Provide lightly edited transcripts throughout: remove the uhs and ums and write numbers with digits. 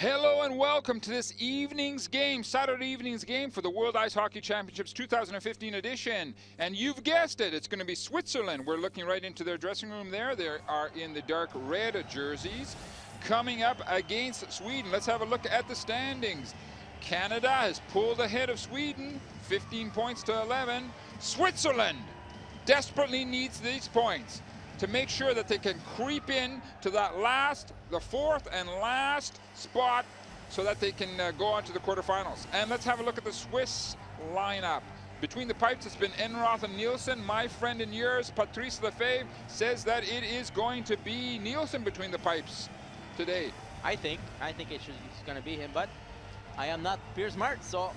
Hello and welcome to this evening's game, Saturday evening's game for the World Ice Hockey Championships 2015 edition. And you've guessed it, it's going to be Switzerland. We're looking right into their dressing room there. They are in the dark red jerseys, coming up against Sweden. Let's have a look at the standings. Canada has pulled ahead of Sweden, 15 points to 11. Switzerland desperately needs these points to make sure that they can creep in to that the fourth and last spot so that they can go on to the quarterfinals. And let's have a look at the Swiss lineup. Between the pipes, it's been Enroth and Nielsen. My friend and yours, Patrice Lefebvre, says that it is going to be Nielsen between the pipes today. I think it's going to be him, but I am not Piers Mart, so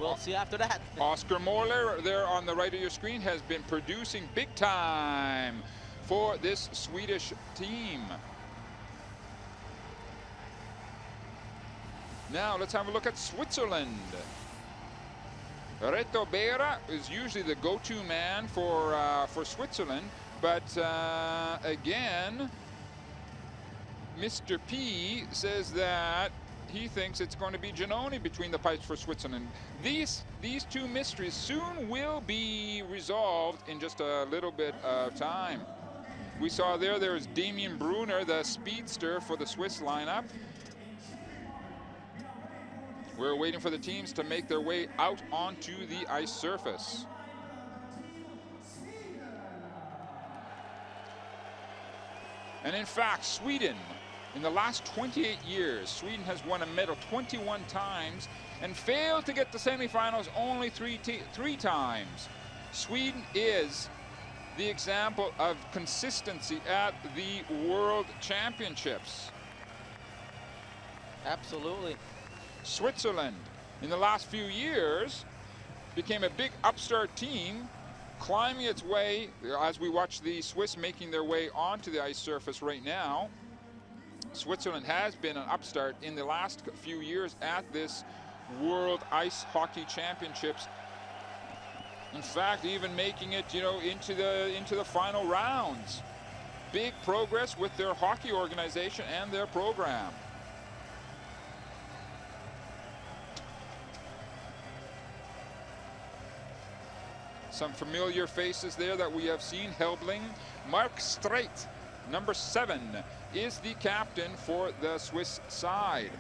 we'll see after that. Oscar Moeller, there on the right of your screen, has been producing big time for this Swedish team. Now let's have a look at Switzerland. Reto Beira is usually the go-to man for Switzerland, but again, Mr. P says that he thinks it's going to be Giannoni between the pipes for Switzerland. These two mysteries soon will be resolved in just a little bit of time. We saw there's Damien Brunner, the speedster for the Swiss lineup. We're waiting for the teams to make their way out onto the ice surface. And in fact, Sweden, in the last 28 years, Sweden has won a medal 21 times and failed to get to semifinals only three times. Sweden is the example of consistency at the World Championships. Absolutely. Switzerland, in the last few years, became a big upstart team, climbing its way, as we watch the Swiss making their way onto the ice surface right now. Switzerland has been an upstart in the last few years at this World Ice Hockey Championships. In fact, even making it, into the final rounds. Big progress with their hockey organization and their program. Some familiar faces there that we have seen. Helbling. Mark Streit, number 7, is the captain for the Swiss side.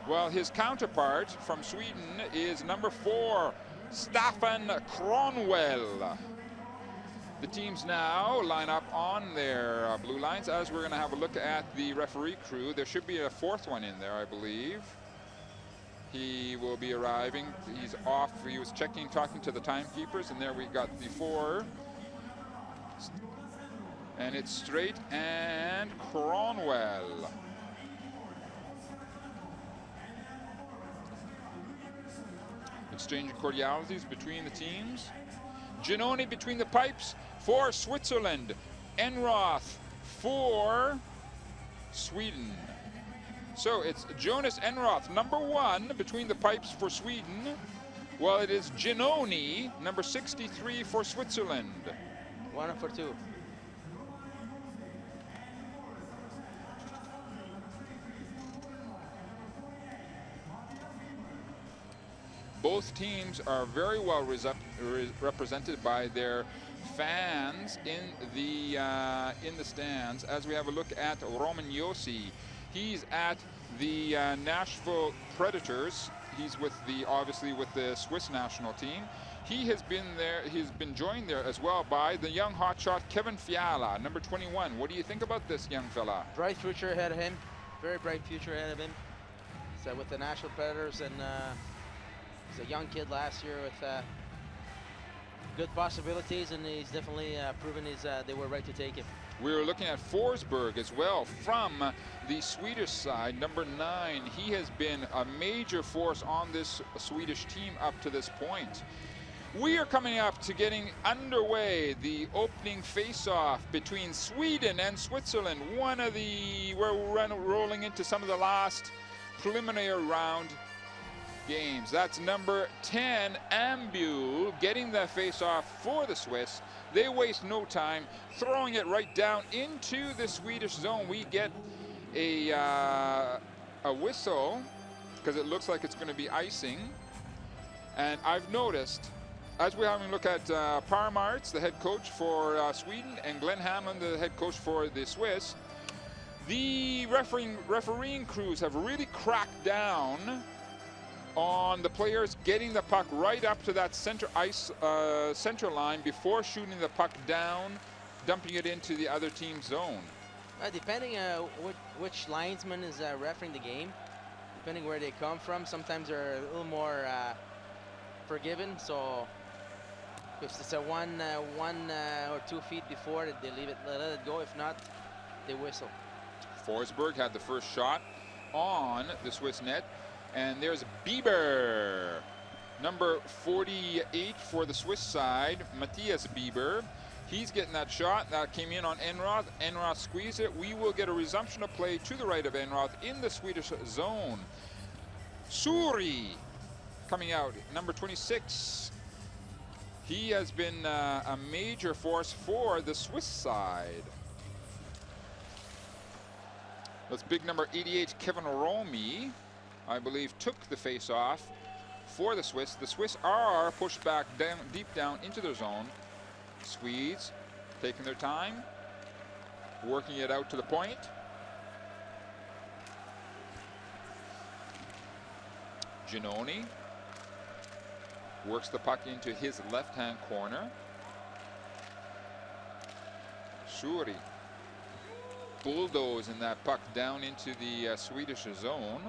While his counterpart from Sweden is number 4, Staffan Kronwell. The teams now line up on their blue lines as we're going to have a look at the referee crew. There should be a 4th one in there, I believe. He will be arriving. He's off. He was talking to the timekeepers, and there we got the 4. And it's Streit and Kronwell. Exchanging cordialities between the teams. Giannoni between the pipes for Switzerland. Enroth for Sweden. So it's Jonas Enroth, number 1, between the pipes for Sweden, while it is Giannoni, number 63, for Switzerland. 1 for 2. Both teams are very well represented by their fans in the stands. As we have a look at Roman Josi, he's at the Nashville Predators. He's obviously with the Swiss national team. He has been there. He's been joined there as well by the young hotshot Kevin Fiala, number 21. What do you think about this young fella? Bright future ahead of him. Very bright future ahead of him. So with the Nashville Predators, and he's a young kid last year with good possibilities, and he's definitely proven they were right to take him. We're looking at Forsberg as well from the Swedish side, number 9. He has been a major force on this Swedish team up to this point. We are coming up to getting underway the opening face-off between Sweden and Switzerland. We're rolling into some of the last preliminary round games. That's number 10, Ambul, getting the face-off for the Swiss. They waste no time, throwing it right down into the Swedish zone. We get a whistle because it looks like it's going to be icing. And I've noticed, as we're having a look at Parmarts, the head coach for Sweden, and Glenn Hammond, the head coach for the Swiss, the refereeing crews have really cracked down on the players getting the puck right up to that center line before shooting the puck down, dumping it into the other team's zone. Depending which linesman is refereeing the game, depending where they come from, sometimes they're a little more forgiven. So if it's a one or 2 feet before, they let it go. If not, they whistle. Forsberg had the first shot on the Swiss net, and there's Bieber, number 48 for the Swiss side, Matthias Bieber. He's getting that shot. That came in on Enroth. Enroth squeezed it. We will get a resumption of play to the right of Enroth in the Swedish zone. Suri coming out, number 26. He has been a major force for the Swiss side. That's big number 88, Kevin Romy, I believe, took the face-off for the Swiss. The Swiss are pushed back down, deep down into their zone. Swedes taking their time, working it out to the point. Giannoni works the puck into his left-hand corner. Suri bulldozing that puck down into the Swedish zone.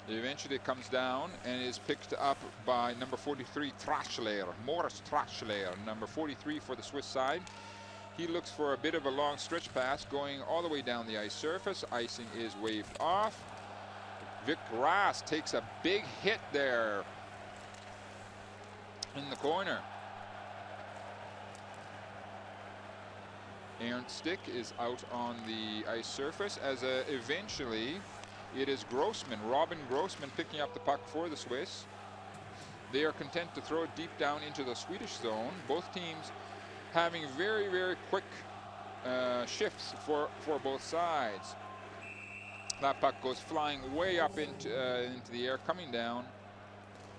Eventually it comes down and is picked up by number 43, Trashler, Morris Trashler, number 43 for the Swiss side. He looks for a bit of a long stretch pass going all the way down the ice surface. Icing is waved off. Vic Rass takes a big hit there in the corner. Aaron Stick is out on the ice surface as eventually it is Grossman, Robin Grossman, picking up the puck for the Swiss. They are content to throw it deep down into the Swedish zone. Both teams having very, very quick shifts for both sides. That puck goes flying way up into the air, coming down.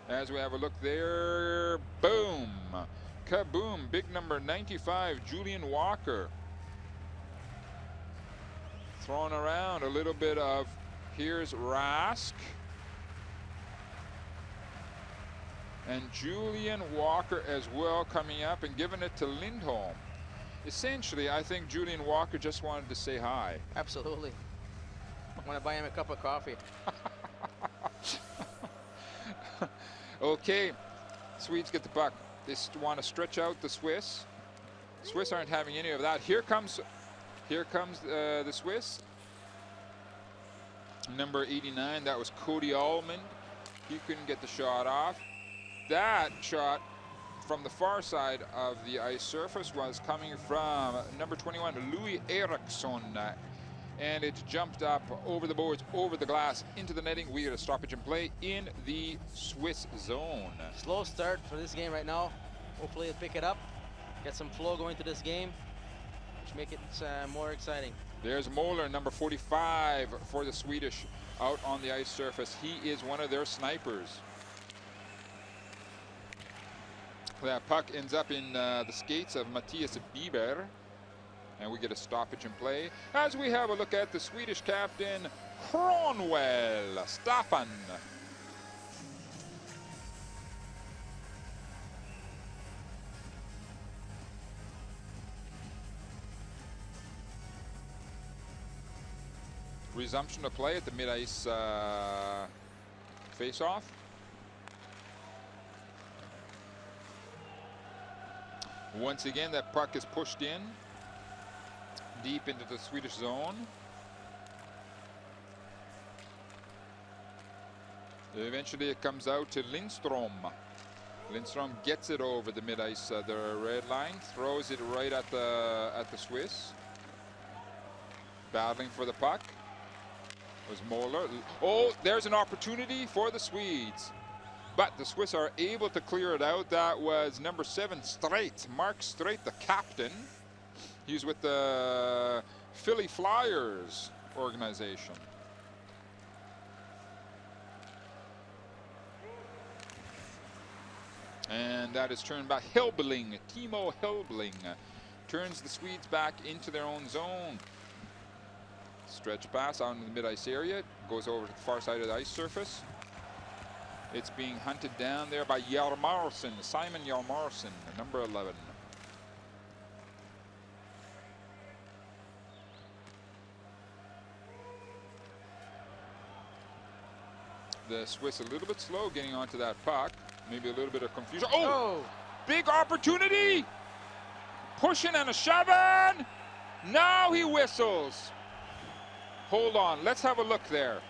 As we have a look there, boom, kaboom, big number 95, Julian Walker. Thrown around a little bit of, here's Rask. And Julian Walker as well coming up and giving it to Lindholm. Essentially, I think Julian Walker just wanted to say hi. Absolutely. I want to buy him a cup of coffee. Okay, Swedes get the puck. They want to stretch out the Swiss. Swiss aren't having any of that. Here comes the Swiss. Number 89, that was Cody Almond. He couldn't get the shot off. That shot from the far side of the ice surface was coming from number 21, Louis Eriksson. And it jumped up over the boards, over the glass, into the netting. We get a stoppage in play in the Swiss zone. Slow start for this game right now. Hopefully it'll pick it up, get some flow going to this game, which make it more exciting. There's Moeller, number 45 for the Swedish, out on the ice surface. He is one of their snipers. That puck ends up in the skates of Matthias Bieber. And we get a stoppage in play as we have a look at the Swedish captain, Kronwell Staffan. Resumption of play at the mid-ice face-off. Once again, that puck is pushed in deep into the Swedish zone. Eventually it comes out to Lindstrom. Lindstrom gets it over the mid-ice, the red line, throws it right at the Swiss. Battling for the puck was Moeller. Oh, there's an opportunity for the Swedes. But the Swiss are able to clear it out. That was number 7, Streit, Mark Streit, the captain. He's with the Philly Flyers organization. And that is turned back. Helbling, Timo Helbling, turns the Swedes back into their own zone. Stretch pass out in the mid-ice area. Goes over to the far side of the ice surface. It's being hunted down there by Hjalmarsson, Simon Hjalmarsson, number 11. The Swiss a little bit slow getting onto that puck. Maybe a little bit of confusion. Oh! Big opportunity! Pushing and a shoving! Now he whistles. Hold on, let's have a look there.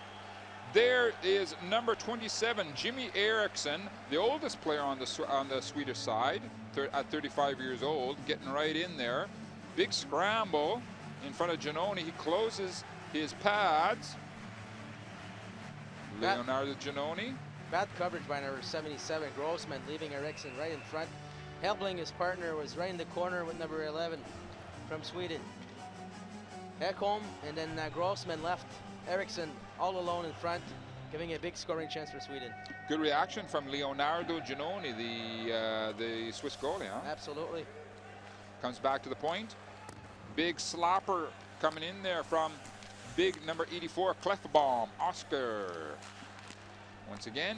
There is number 27, Jimmy Eriksson, the oldest player on the Swedish side, at 35 years old, getting right in there. Big scramble in front of Giannoni. He closes his pads. Leonardo Giannoni. Bad coverage by number 77, Grossman, leaving Eriksson right in front. Helbling, his partner, was right in the corner with number 11 from Sweden. Ekholm, and then Grossman left Eriksson all alone in front, giving a big scoring chance for Sweden. Good reaction from Leonardo Giannoni, the Swiss goalie, huh? Absolutely. Comes back to the point. Big slapper coming in there from big number 84, Clefbaum, Oscar. Once again,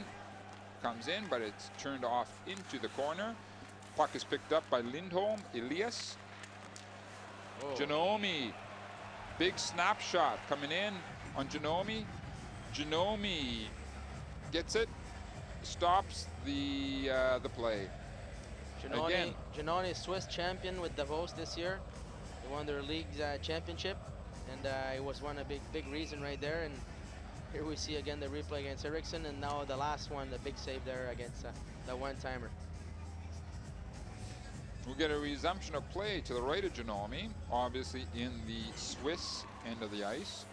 comes in, but it's turned off into the corner. Puck is picked up by Lindholm, Elias. Giannoni, big snapshot coming in on Giannoni. Giannoni gets it, stops the play. Giannoni is Swiss champion with Davos this year. They won their league's championship, and it was a big reason right there. And here we see again the replay against Eriksson, and now the last one, the big save there against the one-timer. We get a resumption of play to the right of Giannoni, obviously in the Swiss end of the ice.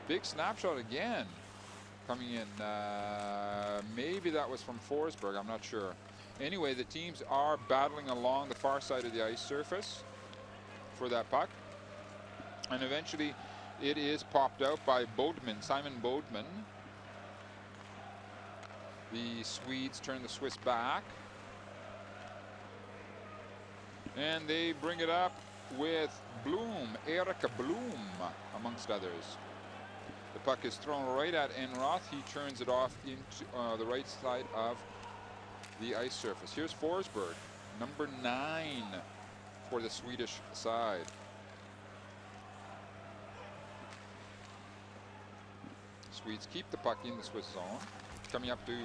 Big snapshot again coming in. Maybe that was from Forsberg, I'm not sure. Anyway, the teams are battling along the far side of the ice surface for that puck. And eventually it is popped out by Bodman, Simon Bodman. The Swedes turn the Swiss back. And they bring it up with Bloom, Erika Bloom, amongst others. The puck is thrown right at Enroth. He turns it off into the right side of the ice surface. Here's Forsberg, number 9 for the Swedish side. Swedes keep the puck in the Swiss zone. Coming up to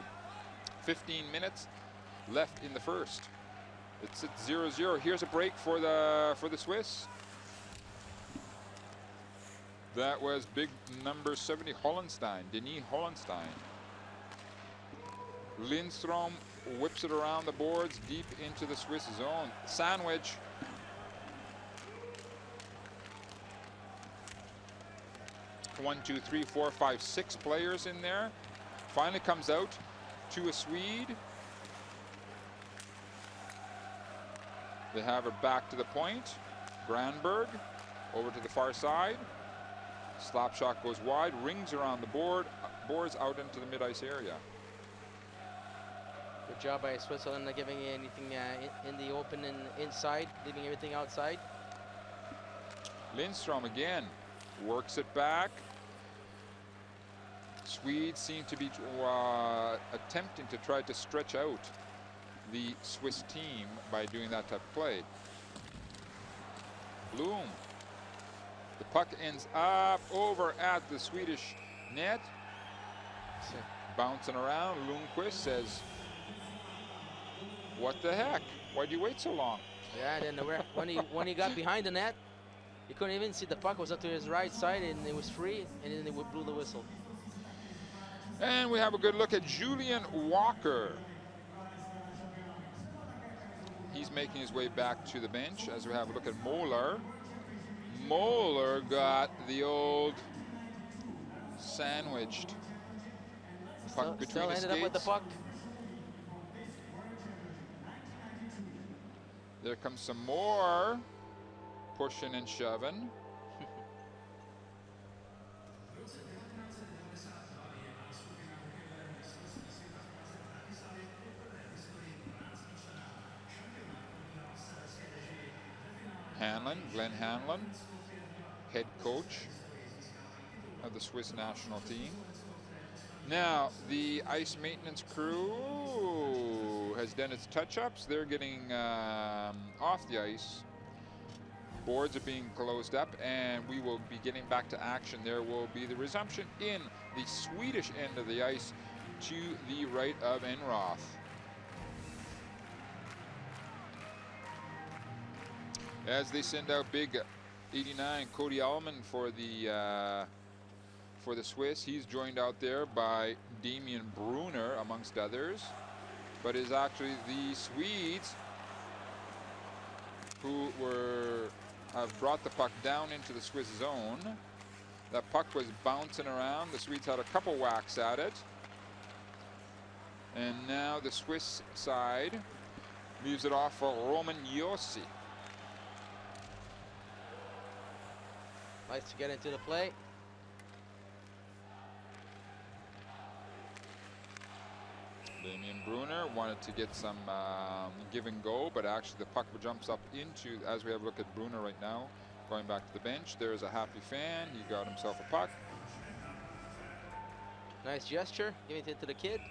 15 minutes left in the first. It's at 0-0. Here's a break for the Swiss. That was big number 70 Hollenstein, Denis Hollenstein. Lindstrom whips it around the boards deep into the Swiss zone. Sandwich. One, two, three, four, five, 6 players in there. Finally comes out to a Swede. They have it back to the point. Granberg over to the far side. Slap shot goes wide, rings around the boards out into the mid-ice area. Good job by Switzerland, not giving anything in the open and inside, leaving everything outside. Lindstrom again works it back. Swedes seem to be attempting to try to stretch out the Swiss team by doing that type of play. Bloom. The puck ends up over at the Swedish net. Bouncing around. Lundqvist says, "What the heck? Why'd you wait so long?" Yeah, and then when he got behind the net, he couldn't even see the puck. It was up to his right side, and it was free, and then they blew the whistle. And we have a good look at Julian Walker. He's making his way back to the bench as we have a look at Moeller. Moeller got the old sandwiched puck between still his ended up with the puck. There comes some more pushing and shoving. Hanlon, Glenn Hanlon, head coach of the Swiss national team. Now, the ice maintenance crew has done its touch-ups. They're getting off the ice. Boards are being closed up, and we will be getting back to action. There will be the resumption in the Swedish end of the ice to the right of Enroth. As they send out big 89 Cody Allman for the Swiss. He's joined out there by Damien Brunner, amongst others, but is actually the Swedes who have brought the puck down into the Swiss zone. That puck was bouncing around. The Swedes had a couple whacks at it. And now the Swiss side leaves it off for Roman Josi. Nice to get into the play. Damien Brunner wanted to get some give and go, but actually the puck jumps up into, as we have a look at Brunner right now, going back to the bench. There's a happy fan. He got himself a puck. Nice gesture, giving it to the kid.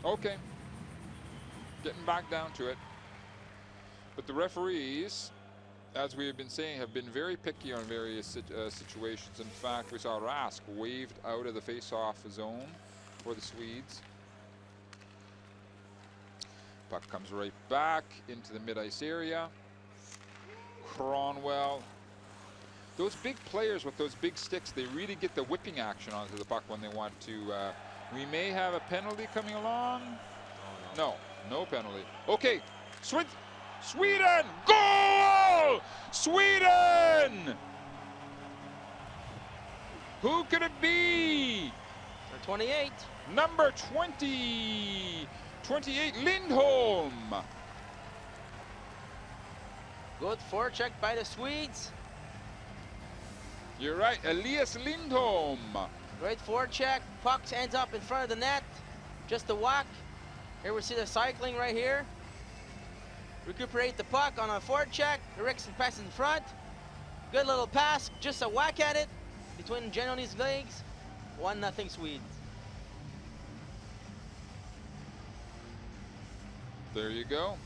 Okay. Getting back down to it. But the referees, as we have been saying, have been very picky on various situations. In fact, we saw Rask waved out of the face-off zone for the Swedes. Puck comes right back into the mid-ice area. Cronwell. Those big players with those big sticks, they really get the whipping action onto the puck when they want to. We may have a penalty coming along. No, no penalty. Okay, Sweden! Goal! Sweden! Who could it be? 28. Number 20, 28, Lindholm. Good forecheck by the Swedes. You're right, Elias Lindholm. Great forecheck. Puck ends up in front of the net. Just a whack. Here we see the cycling right here. Recuperate the puck on a forecheck. Eriksson passes in front. Good little pass. Just a whack at it between Genoni's legs. 1-0 Swedes. There you go.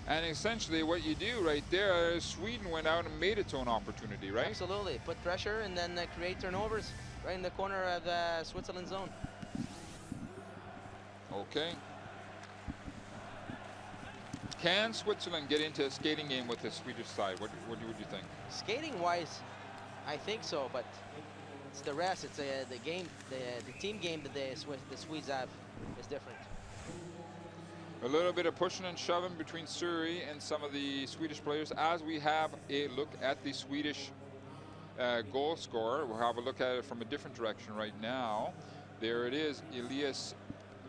And essentially what you do right there is Sweden went out and made its own opportunity, right? Absolutely. Put pressure and then create turnovers right in the corner of the Switzerland zone. Okay. Can Switzerland get into a skating game with the Swedish side? What would you think? Skating-wise, I think so, but it's the rest. It's the game, the team game that the Swedes have is different. A little bit of pushing and shoving between Surrey and some of the Swedish players as we have a look at the Swedish goal scorer. We'll have a look at it from a different direction right now. There it is, Elias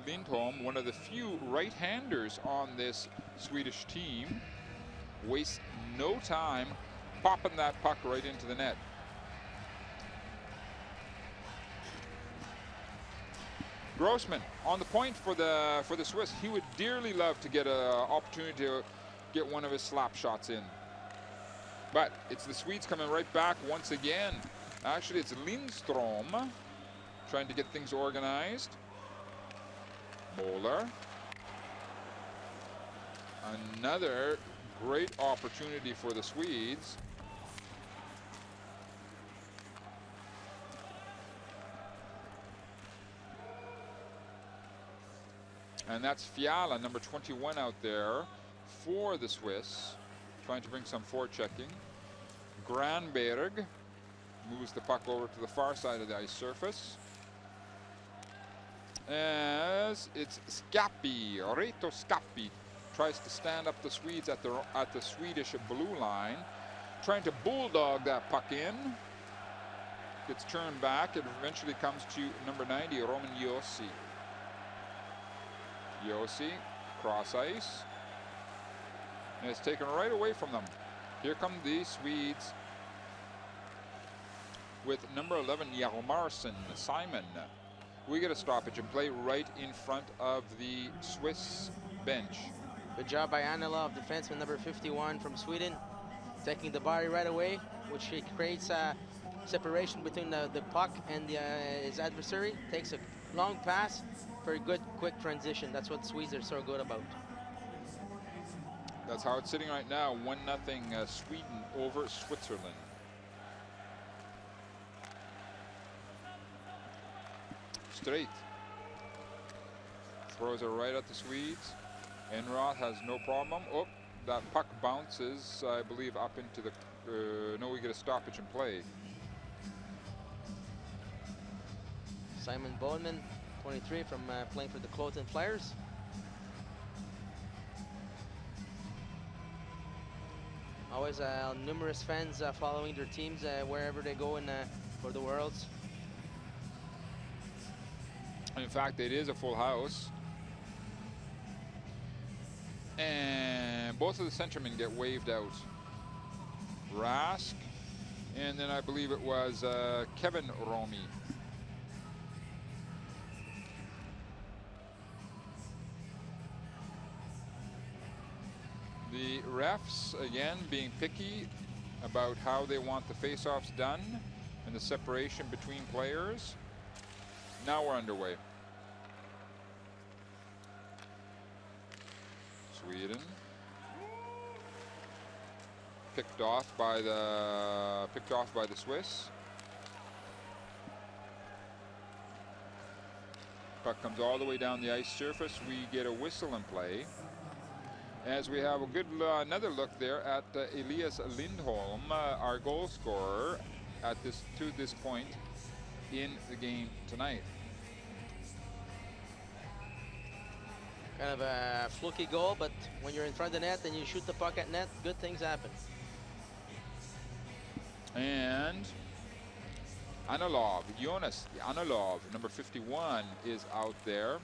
Lindholm, one of the few right-handers on this Swedish team. Wastes no time popping that puck right into the net. Grossman on the point for the Swiss. He would dearly love to get an opportunity to get one of his slap shots in. But it's the Swedes coming right back once again. Actually, it's Lindstrom trying to get things organized. Moeller. Another great opportunity for the Swedes. And that's Fiala, number 21 out there for the Swiss, trying to bring some forechecking. Granberg moves the puck over to the far side of the ice surface. As it's Scappi, Reto Scappi, tries to stand up the Swedes at the Swedish blue line, trying to bulldog that puck in. Gets turned back. It eventually comes to number 90, Roman Josi. Josi, cross ice, and it's taken right away from them. Here come the Swedes. with number 11, Yarmarson Simon. We get a stoppage and play right in front of the Swiss bench. Good job by Anilov, defenseman number 51 from Sweden, taking the body right away, which creates a separation between the puck and his adversary. Takes a long pass for a good, quick transition. That's what Swedes are so good about. That's how it's sitting right now, 1-0 Sweden over Switzerland. Straight. Throws it right at the Swedes. Enroth has no problem. Oh, that puck bounces, I believe, up into the... no, we get a stoppage and play. Simon Bowman, 23, from playing for the Cloton Flyers. Always numerous fans following their teams wherever they go for the Worlds. In fact, it is a full house. And both of the centermen get waved out. Rask, and then I believe it was Kevin Romy. The refs, again, being picky about how they want the face-offs done and the separation between players. Now we're underway. Sweden picked off by the Swiss. Puck comes all the way down the ice surface. We get a whistle in play as we have a good another look there at Elias Lindholm, our goal scorer to this point in the game tonight. Kind of a fluky goal, but when you're in front of the net and you shoot the puck at net, good things happen. And Jonas Anilov, number 51, is out there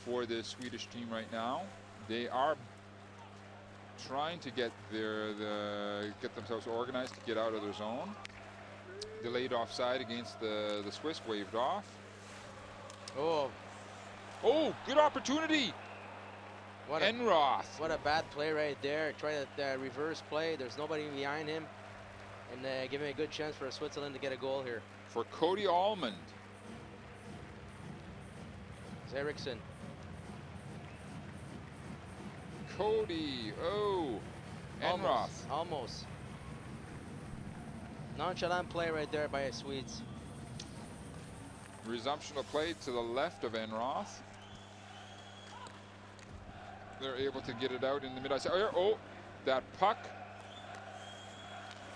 for the Swedish team right now. They are trying to get get themselves organized to get out of their zone. Delayed offside against the Swiss, waved off. Oh, good opportunity. Enroth. What a bad play right there. Try to reverse play. There's nobody behind him. And give him a good chance for Switzerland to get a goal here. For Cody Almond. It's Eriksson. Cody. Enroth. Almost. Nonchalant play right there by the Swedes. Resumption of play to the left of Enroth. They're able to get it out in the mid-ice area. Oh, that puck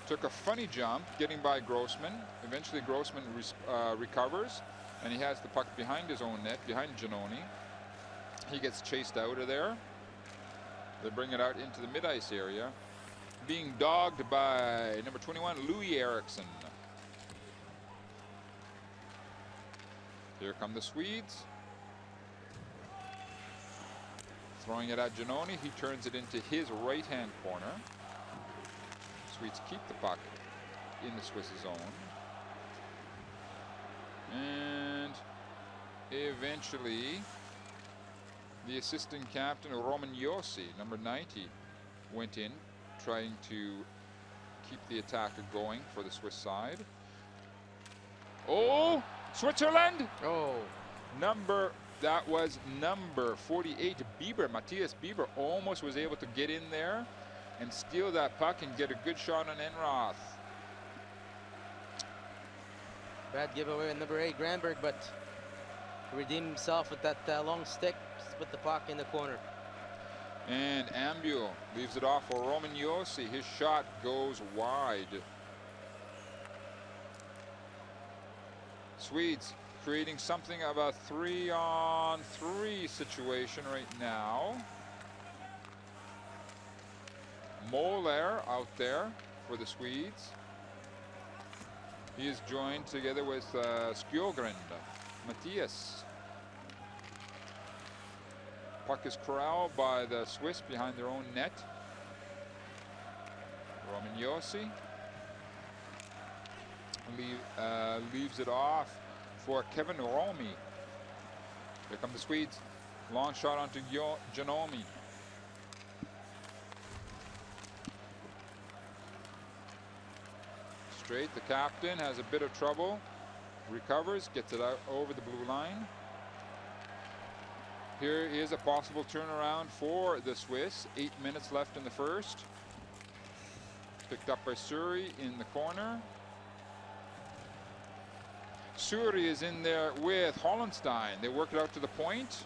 took a funny jump, getting by Grossman. Eventually, Grossman recovers, and he has the puck behind his own net, behind Giannoni. He gets chased out of there. They bring it out into the mid-ice area, being dogged by number 21, Louis Eriksson. Here come the Swedes. Throwing it at Giannoni, he turns it into his right-hand corner. Swedes keep the puck in the Swiss zone. And eventually, the assistant captain, Roman Yossi, number 90, went in, trying to keep the attack going for the Swiss side. Oh, Switzerland! Oh. That was number 48, Bieber. Matthias Bieber almost was able to get in there and steal that puck and get a good shot on Enroth. Bad giveaway with number 8, Granberg, but redeemed himself with that long stick, put the puck in the corner. And Ambuel leaves it off for Roman Yossi. His shot goes wide. Swedes creating something of a 3-on-3 situation right now. Moller out there for the Swedes. He is joined together with Skjogren, Matthias. Puck is corralled by the Swiss behind their own net. Roman Yossi. leaves it off for Kevin Romi. Here come the Swedes. Long shot onto Janomi. Straight, the captain has a bit of trouble. Recovers, gets it out over the blue line. Here is a possible turnaround for the Swiss. 8 minutes left in the first. Picked up by Suri in the corner. Suri is in there with Hollenstein. They work it out to the point.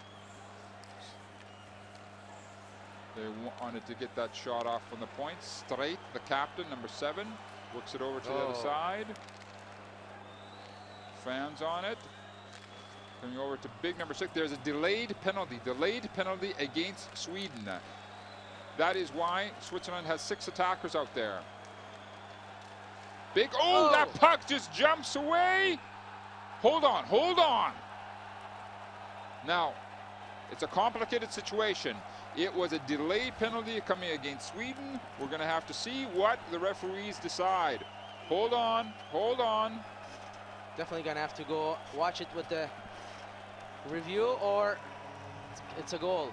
They wanted to get that shot off from the point. Straight, the captain, number 7, works it over to the other side. Fans on it. Coming over to big number 6. There's a delayed penalty against Sweden. That is why Switzerland has 6 attackers out there. Big, that puck just jumps away. Hold on, hold on. Now, it's a complicated situation. It was a delayed penalty coming against Sweden. We're going to have to see what the referees decide. Hold on, hold on. Definitely going to have to go watch it with the review, or it's a goal.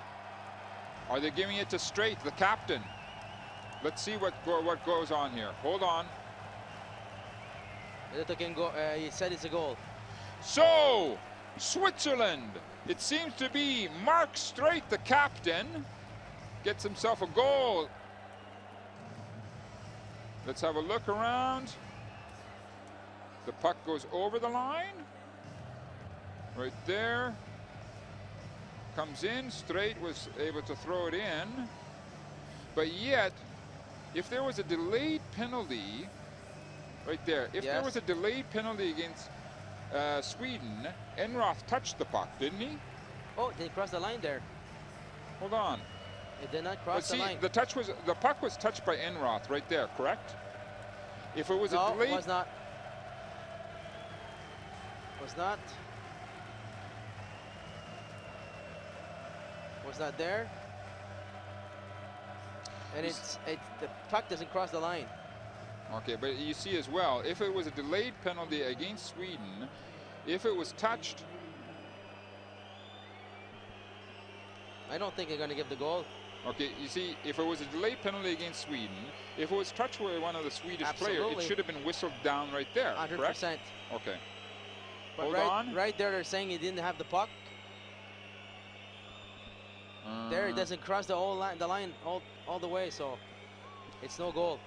Are they giving it to Straight, the captain? Let's see what goes on here. Hold on. He said it's a goal. So, Switzerland, it seems to be Mark Straight, the captain, gets himself a goal. Let's have a look around. The puck goes over the line. Right there. Comes in. Straight was able to throw it in. But yet, if there was a delayed penalty, right there, if there was a delayed penalty against Sweden, Enroth touched the puck, didn't he? Oh, they crossed the line there. Hold on. It did not cross the line. The puck was touched by Enroth right there, correct? If it was a delayed... No, was not. Was not. Was not there. And the puck doesn't cross the line. Okay, but you see as well, if it was a delayed penalty against Sweden, if it was touched... I don't think they're going to give the goal. Okay, you see, if it was a delayed penalty against Sweden, if it was touched by one of the Swedish players, it should have been whistled down right there, 100%. correct? Okay. But Hold on. Right there, they're saying he didn't have the puck. There, it doesn't cross the line all the way, so it's no goal.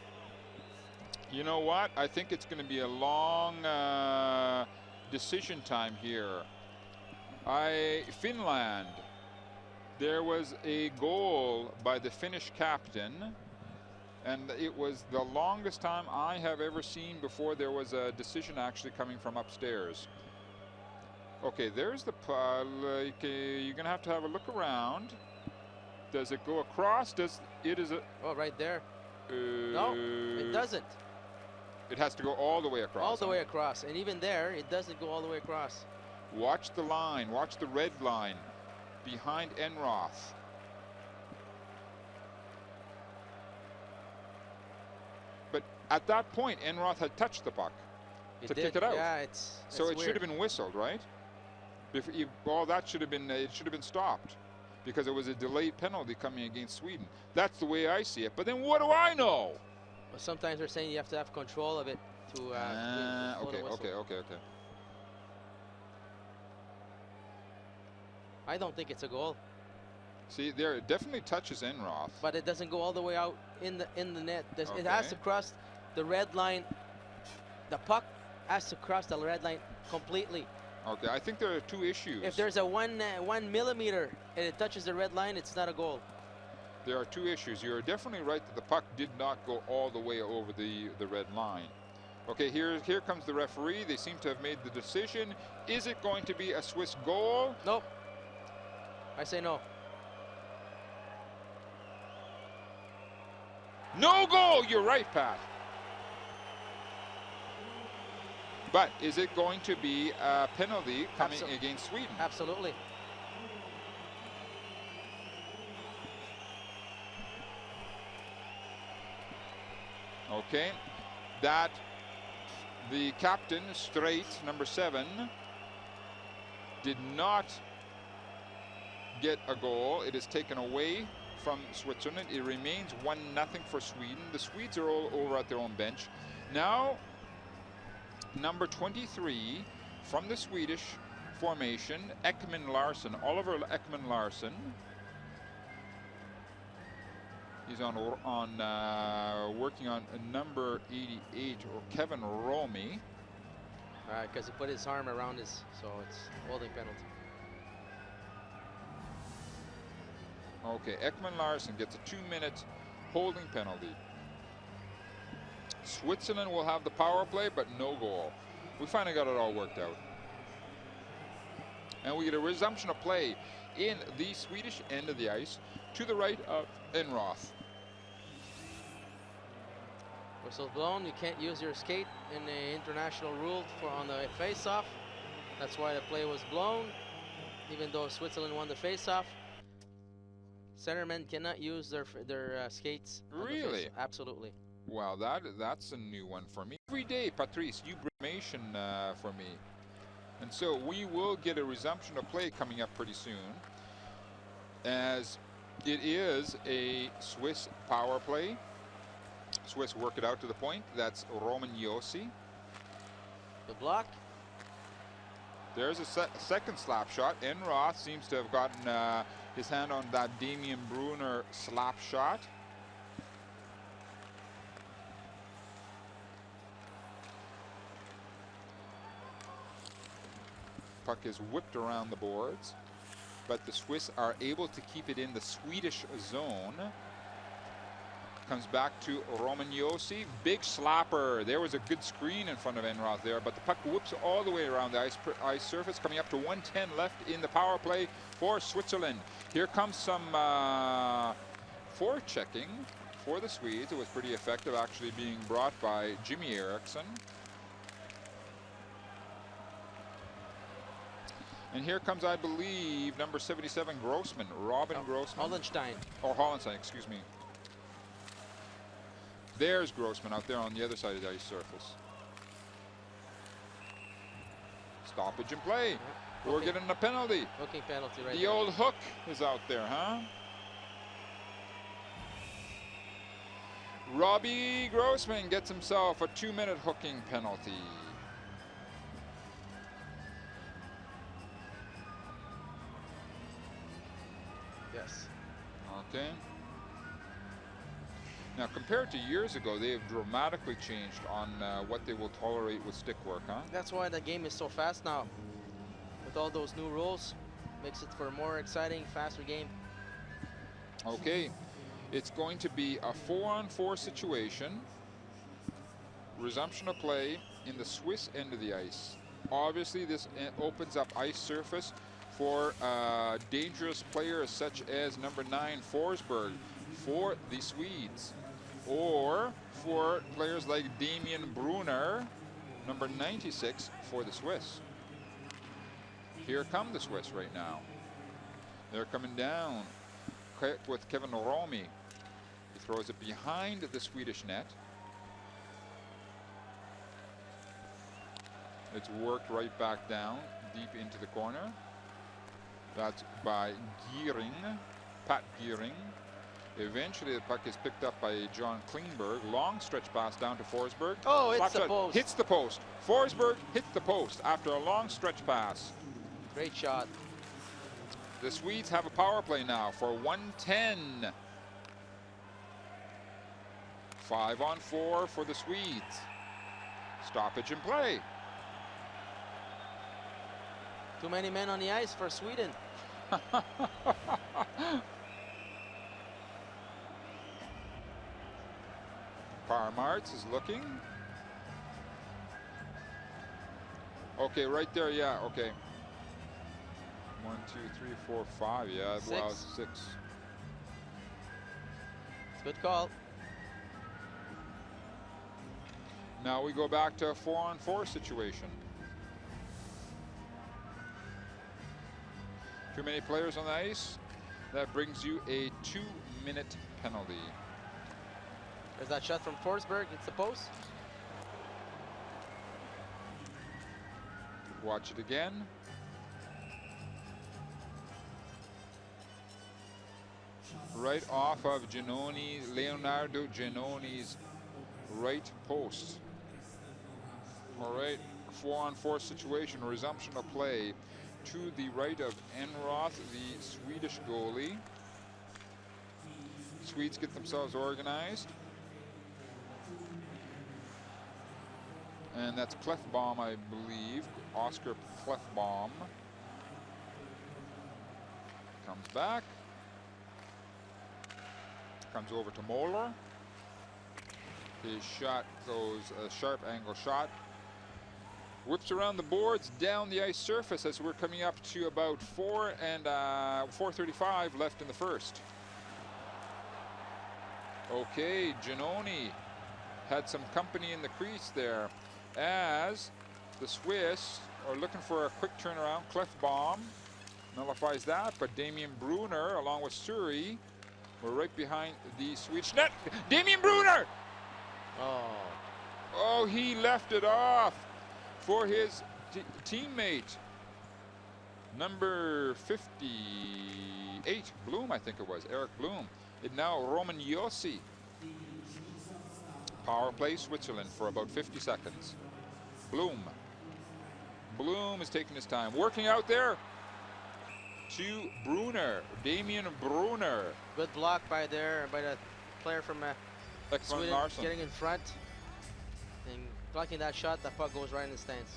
You know what? I think it's going to be a long decision time here. Finland. There was a goal by the Finnish captain, and it was the longest time I have ever seen before there was a decision actually coming from upstairs. Okay, there's the puck. You're going to have a look around. Does it go across? Oh, right there. No, it doesn't. It has to go all the way across. All the way across, and even there, it doesn't go all the way across. Watch the line. Watch the red line behind Enroth. But at that point, Enroth had touched the puck to kick it out. Yeah, so it should have been whistled, right? All that should have been. It should have been stopped because it was a delayed penalty coming against Sweden. That's the way I see it. But then what do I know? Well, sometimes they're saying you have to have control of it to. Okay. I don't think it's a goal. See, there it definitely touches Enroth. But it doesn't go all the way out in the net. It has to cross the red line. The puck has to cross the red line completely. Okay, I think there are two issues. If there's a 1 millimeter and it touches the red line, it's not a goal. There are two issues. You're definitely right that the puck did not go all the way over the red line. Okay, here comes the referee. They seem to have made the decision. Is it going to be a Swiss goal? Nope. I say no. No goal! You're right, Pat. But is it going to be a penalty coming against Sweden? Absolutely. Okay, that The captain, straight, number 7, did not get a goal. It is taken away from Switzerland. It remains 1-0 for Sweden. The Swedes are all over at their own bench. Now, number 23 from the Swedish formation, Ekman Larsson, Oliver Ekman Larsson. He's working on number 88, or Kevin Romy. Because he put his arm around his, so it's holding penalty. Okay, Ekman Larsson gets a 2-minute holding penalty. Switzerland will have the power play, but no goal. We finally got it all worked out. And we get a resumption of play in the Swedish end of the ice to the right of Enroth. Whistle blown. You can't use your skate in the international rule on the face-off. That's why the play was blown. Even though Switzerland won the face-off, centermen cannot use their skates. Really? Absolutely. Wow, that's a new one for me. Every day, Patrice, you bring information for me. And so we will get a resumption of play coming up pretty soon, as it is a Swiss power play. Swiss work it out to the point. That's Roman Josi. The block. There's a second slap shot. Enroth seems to have gotten his hand on that Damien Brunner slap shot. Puck is whipped around the boards, but the Swiss are able to keep it in the Swedish zone. Comes back to Roman Josi. Big slapper. There was a good screen in front of Enroth there, but the puck whips all the way around the ice surface, coming up to 1:10 left in the power play for Switzerland. Here comes some forechecking for the Swedes. It was pretty effective, actually being brought by Jimmy Eriksson. And here comes, I believe, number 77, Grossman, Robin Grossman. Hollenstein. Or Hollenstein, excuse me. There's Grossman out there on the other side of the ice surface. Stoppage and play. Yeah. We're getting a penalty. Hooking penalty right The there. old hook is out there, huh? Robbie Grossman gets himself a 2-minute hooking penalty. Yes. Okay. Now, compared to years ago, they have dramatically changed on what they will tolerate with stick work, huh? That's why the game is so fast now. With all those new rules, makes it for a more exciting, faster game. Okay, it's going to be a 4-on-4 situation. Resumption of play in the Swiss end of the ice. Obviously, this opens up ice surface for dangerous players such as number 9, Forsberg, for the Swedes. Or for players like Damien Brunner, number 96, for the Swiss. Here come the Swiss right now. They're coming down with Kevin Romy. He throws it behind the Swedish net. It's worked right back down, deep into the corner. That's by Geering, Pat Geering. Eventually the puck is picked up by John Klingberg. Long stretch pass down to Forsberg. Oh, Slap it's the shot. post. Hits the post. Forsberg hit the post after a long stretch pass. Great shot. The Swedes have a power play now for 1:10. 5-on-4 for the Swedes. Stoppage and play. Too many men on the ice for Sweden. Parmarts is looking. Okay, right there, yeah, okay. 1, 2, 3, 4, 5, yeah, well, 6. It's a good call. Now we go back to a 4-on-4 situation. Too many players on the ice. That brings you a 2-minute penalty. There's that shot from Forsberg. It's the post. watch it again. Right off of Leonardo Giannoni's right post. All right, 4-on-4 situation, resumption of play to the right of Enroth, the Swedish goalie. Swedes get themselves organized. And that's Clefbaum, I believe. Oscar Clefbaum comes back. Comes over to Moeller. His shot goes a sharp angle shot. Whips around the boards, down the ice surface as we're coming up to about 4:35 left in the first. Okay, Giannoni had some company in the crease there as the Swiss are looking for a quick turnaround. Clefbaum nullifies that, but Damien Brunner along with Suri were right behind the Swedish net. Damien Brunner! Oh, he left it off for his teammate. Number 58, Bloom, I think it was, Eric Bloom. It now Roman Yossi. Power play Switzerland for about 50 seconds. Bloom is taking his time. Working out there to Brunner, Damien Brunner. Good block by the player from Sweden, Larson. getting in front and blocking that shot. The puck goes right in the stands.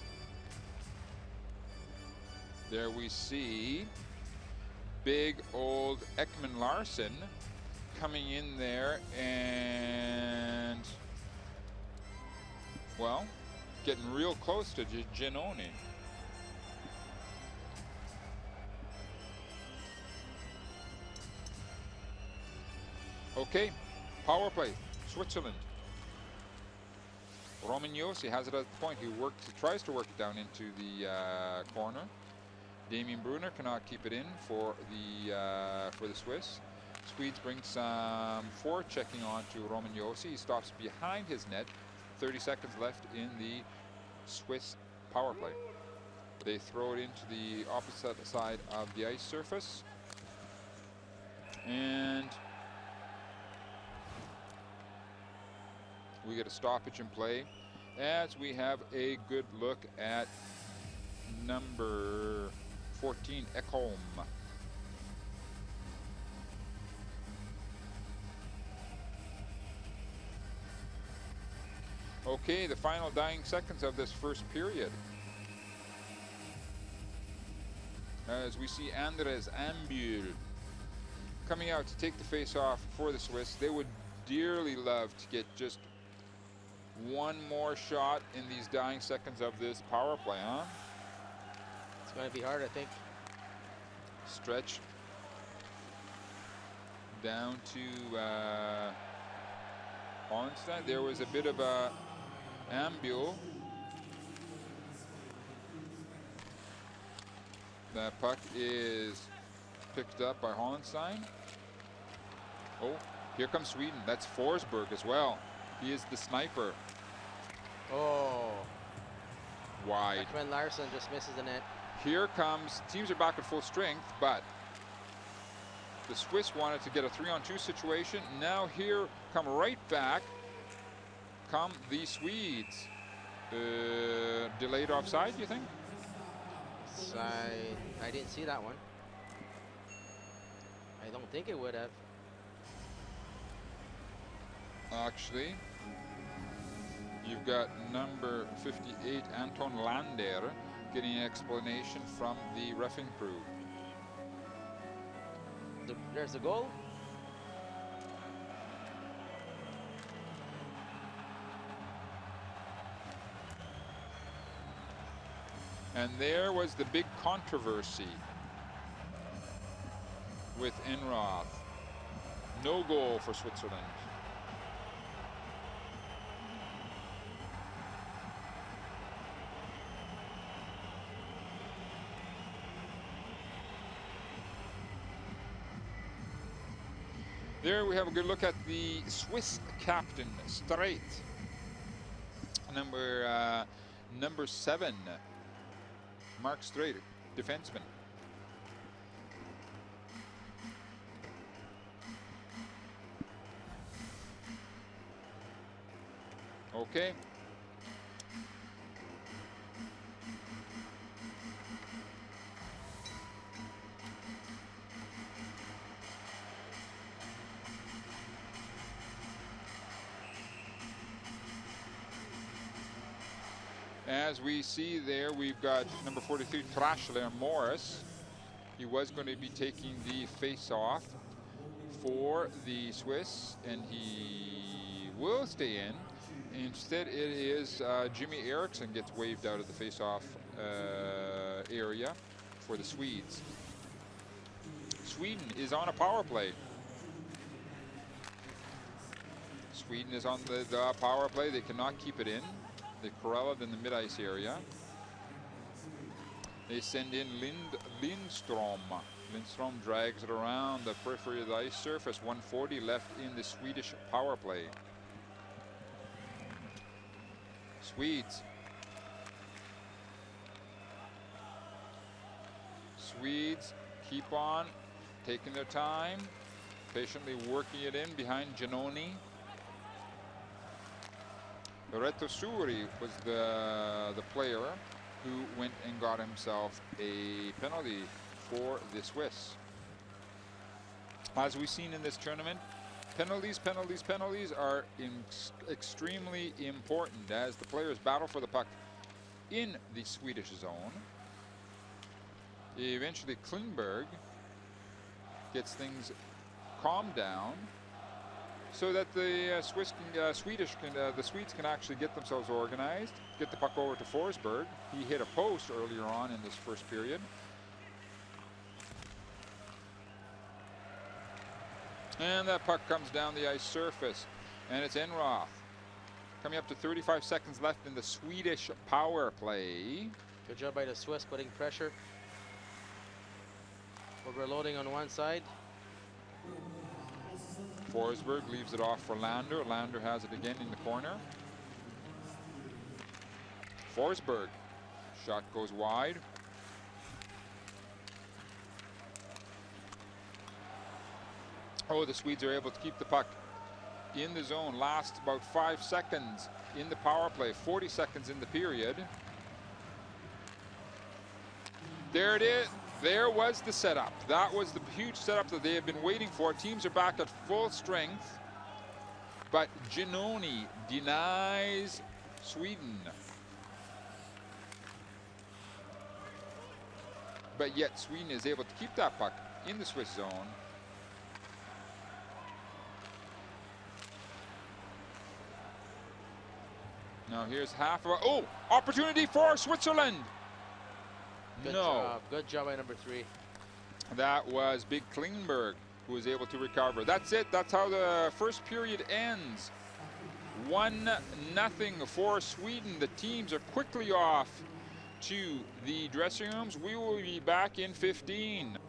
There we see big old Ekman Larson coming in there and, well, getting real close to Giannoni. Okay, power play, Switzerland. Roman Yossi has it at the point. He tries to work it down into the corner. Damien Brunner cannot keep it in for the Swiss. Swedes bring some forechecking on to Roman Yossi. He stops behind his net. 30 seconds left in the Swiss power play. They throw it into the opposite side of the ice surface. And we get a stoppage in play as we have a good look at number 14, Ekholm. Okay, the final dying seconds of this first period. As we see Andres Ambul coming out to take the face-off for the Swiss. They would dearly love to get just one more shot in these dying seconds of this power play, huh? It's going to be hard, I think. Stretch down to Hollenstein. There was a bit of a ambule. That puck is picked up by Hollenstein. Oh, here comes Sweden. That's Forsberg as well. He is the sniper. Oh. Wide. Ekman Larson just misses the net. Here comes, teams are back at full strength, but the Swiss wanted to get a 3-on-2 situation. Now here come right back, come the Swedes. Delayed offside, you think? I didn't see that one. I don't think it would have. Actually, you've got number 58, Anton Lander, getting an explanation from the reffing crew. There's the goal. And there was the big controversy with Enroth. No goal for Switzerland. There we have a good look at the Swiss captain, Streit, number 7. Mark Straight, defenseman. Okay. As we see there, we've got number 43, Trashler Morris. He was going to be taking the face-off for the Swiss, and he will stay in. Instead, it is Jimmy Eriksson gets waved out of the face-off area for the Swedes. Sweden is on a power play. Sweden is on the power play. They cannot keep it in. They corral it in the mid-ice area. They send in Lindstrom. Lindstrom drags it around the periphery of the ice surface. 140 left in the Swedish power play. Swedes. Swedes keep on taking their time, patiently working it in behind Giannoni. Loretto Suri was the player who went and got himself a penalty for the Swiss. As we've seen in this tournament, penalties are extremely important as the players battle for the puck in the Swedish zone. Eventually Klingberg gets things calmed down so that the the Swedes can actually get themselves organized, get the puck over to Forsberg. He hit a post earlier on in this first period. And that puck comes down the ice surface, and it's Enroth. Coming up to 35 seconds left in the Swedish power play. Good job by the Swiss putting pressure. Overloading on one side. Forsberg leaves it off for Lander. Lander has it again in the corner. Forsberg. Shot goes wide. Oh, the Swedes are able to keep the puck in the zone. Last about 5 seconds in the power play. 40 seconds in the period. There it is. There was the setup. That was the huge setup that they have been waiting for. Teams are back at full strength, but Giannoni denies Sweden. But yet Sweden is able to keep that puck in the Swiss zone. Now here's half of opportunity for Switzerland. Good job by number 3. That was Big Klingberg who was able to recover. That's it. That's how the first period ends. 1-0 for Sweden. The teams are quickly off to the dressing rooms. We will be back in 15.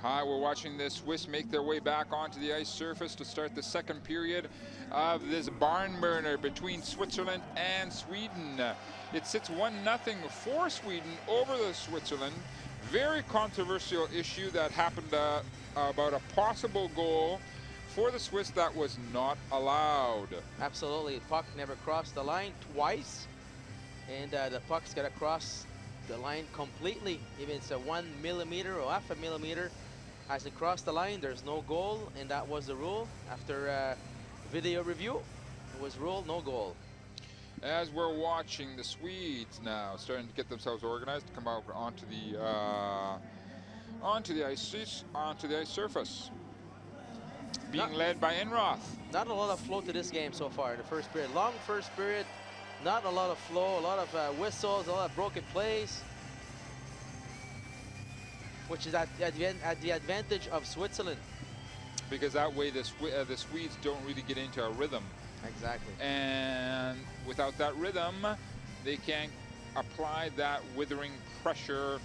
Hi, we're watching the Swiss make their way back onto the ice surface to start the second period of this barn burner between Switzerland and Sweden. It sits 1-0 for Sweden over the Switzerland. Very controversial issue that happened about a possible goal for the Swiss that was not allowed. Absolutely, the puck never crossed the line twice, and the puck's got to cross the line completely. Even it's a 1 millimeter or half a millimeter. As it crossed the line, there's no goal, and that was the rule. After video review, it was ruled no goal. As we're watching the Swedes now starting to get themselves organized to come out onto the ice surface, being led by Enroth. Not a lot of flow to this game so far in the first period. Long first period, not a lot of flow, a lot of whistles, a lot of broken plays, which is at the advantage of Switzerland. Because that way the Swedes don't really get into a rhythm. Exactly. And without that rhythm, they can't apply that withering pressure,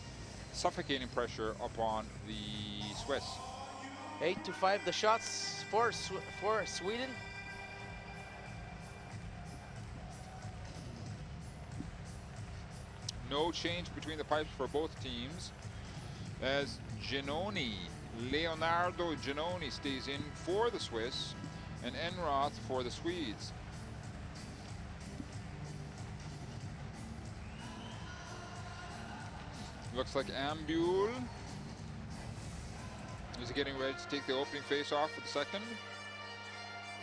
suffocating pressure upon the Swiss. 8-5 the shots for Sweden. No change between the pipes for both teams, as Leonardo Giannoni stays in for the Swiss and Enroth for the Swedes. Looks like Ambul is getting ready to take the opening face-off for the second,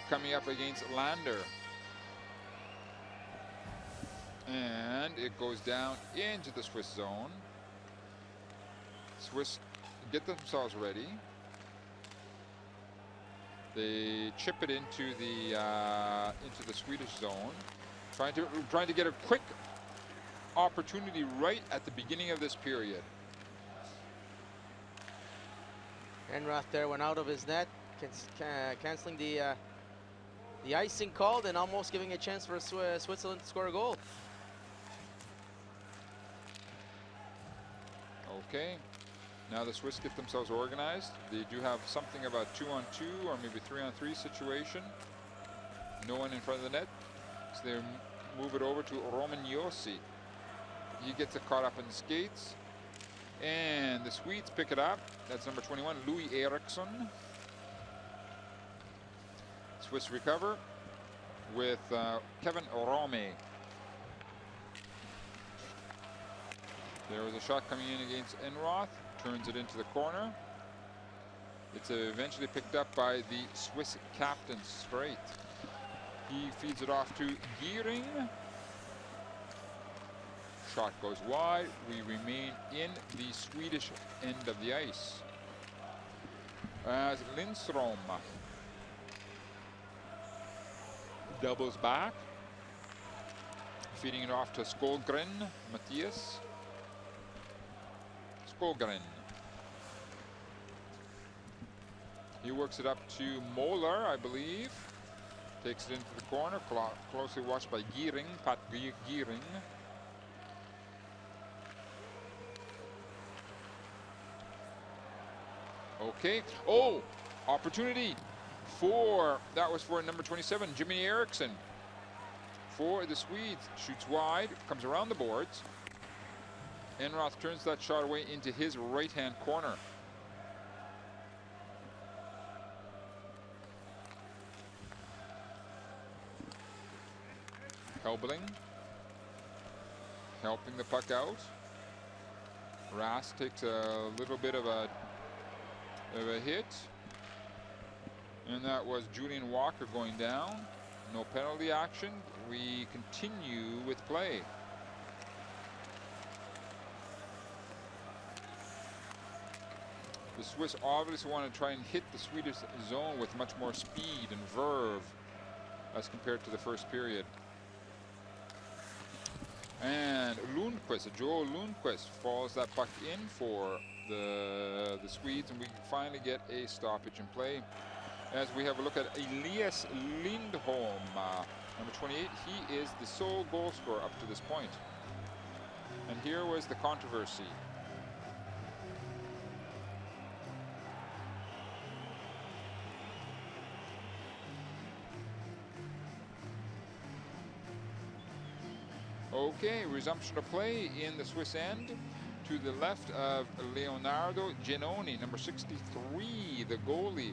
coming up against Lander. And it goes down into the Swiss zone. Swiss get themselves ready. They chip it into the Swedish zone, trying to get a quick opportunity right at the beginning of this period. Enroth there went out of his net, canceling the icing called and almost giving a chance for Switzerland to score a goal. Okay, now the Swiss get themselves organized. They do have something about 2-on-2 or maybe 3-on-3 situation. No one in front of the net, so they move it over to Romagnosi. He gets it caught up in the skates, and the Swedes pick it up. That's number 21, Louis Eriksson. Swiss recover with Kevin Rome. There was a shot coming in against Enroth, turns it into the corner. It's eventually picked up by the Swiss captain, Straight. He feeds it off to Giering. Shot goes wide. We remain in the Swedish end of the ice. As Lindstrom doubles back, feeding it off to Skogren, Matthias. Skogren. He works it up to Moeller, I believe. Takes it into the corner, closely watched by Giering, Pat Giering. Okay. Oh, opportunity that was for number 27, Jimmy Eriksson. For the Swedes, shoots wide, comes around the boards. Enroth turns that shot away into his right-hand corner. Helbling helping the puck out. Rask takes a little bit of a hit, and that was Julian Walker going down. No penalty action. We continue with play. The Swiss obviously want to try and hit the Swedish zone with much more speed and verve as compared to the first period. And Lundqvist, Joel Lundqvist, falls that puck in for the Swedes, and we finally get a stoppage in play. As we have a look at Elias Lindholm, number 28, he is the sole goal scorer up to this point. And here was the controversy. Okay, resumption of play in the Swiss end. To the left of Leonardo Genoni, number 63, the goalie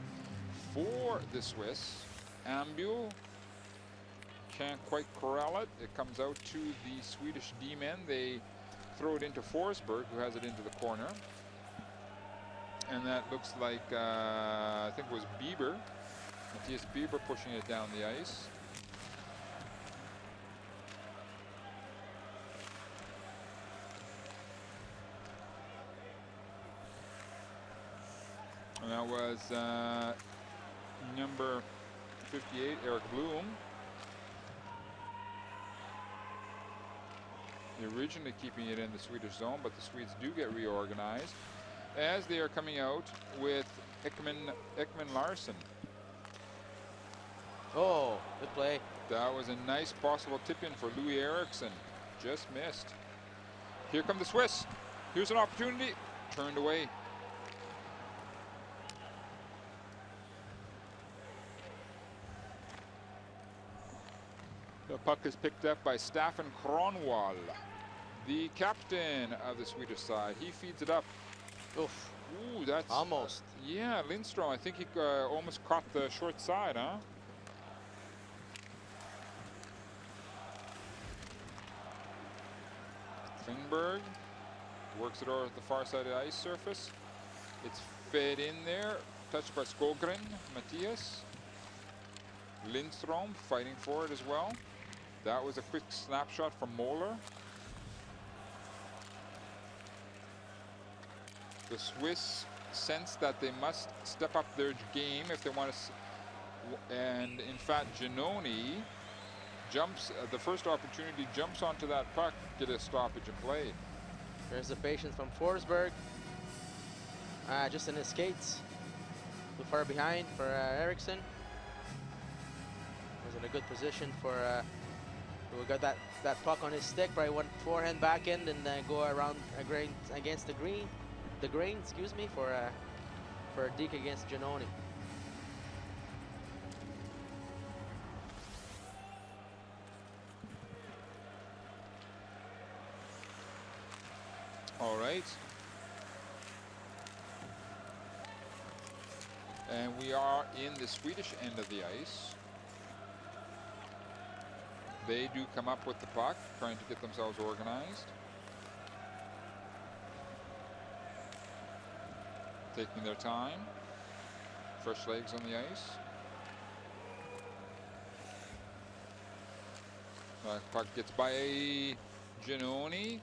for the Swiss. Ambul can't quite corral it. It comes out to the Swedish D-men. They throw it into Forsberg, who has it into the corner. And that looks like, I think it was Bieber. Matthias Bieber pushing it down the ice. And that was number 58, Eric Bloom. Originally keeping it in the Swedish zone, but the Swedes do get reorganized as they are coming out with Ekman Larsson. Oh, good play. That was a nice possible tip-in for Louis Eriksson. Just missed. Here come the Swiss. Here's an opportunity. Turned away. The puck is picked up by Staffan Kronwall, the captain of the Swedish side. He feeds it up. Oof. Ooh, that's almost. Yeah, Lindstrom. I think he almost caught the short side, huh? Klingberg works it over at the far side of the ice surface. It's fed in there, touched by Skogren, Matthias. Lindstrom fighting for it as well. That was a quick snapshot from Moeller. The Swiss sense that they must step up their game if they want to, and in fact Giannoni jumps, the first opportunity, jumps onto that puck, get a stoppage of play. There's the patience from Forsberg. Just in his skates. Too far behind for Eriksson. Was in a good position for, we got that puck on his stick, probably went forehand, backhand, and go around against the grain, excuse me, for a deke against Giannoni. All right. And we are in the Swedish end of the ice. They do come up with the puck, trying to get themselves organized. Taking their time. Fresh legs on the ice. Puck gets by Giannoni.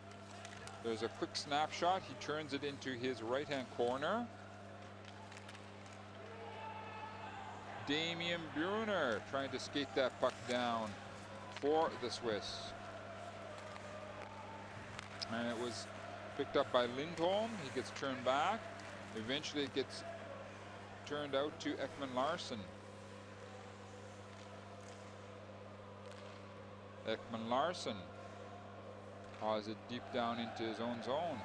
There's a quick snapshot. He turns it into his right-hand corner. Damian Brunner trying to skate that puck down for the Swiss. And it was picked up by Lindholm. He gets turned back. Eventually it gets turned out to Ekman Larsson. Ekman Larsson hauls it deep down into his own zone.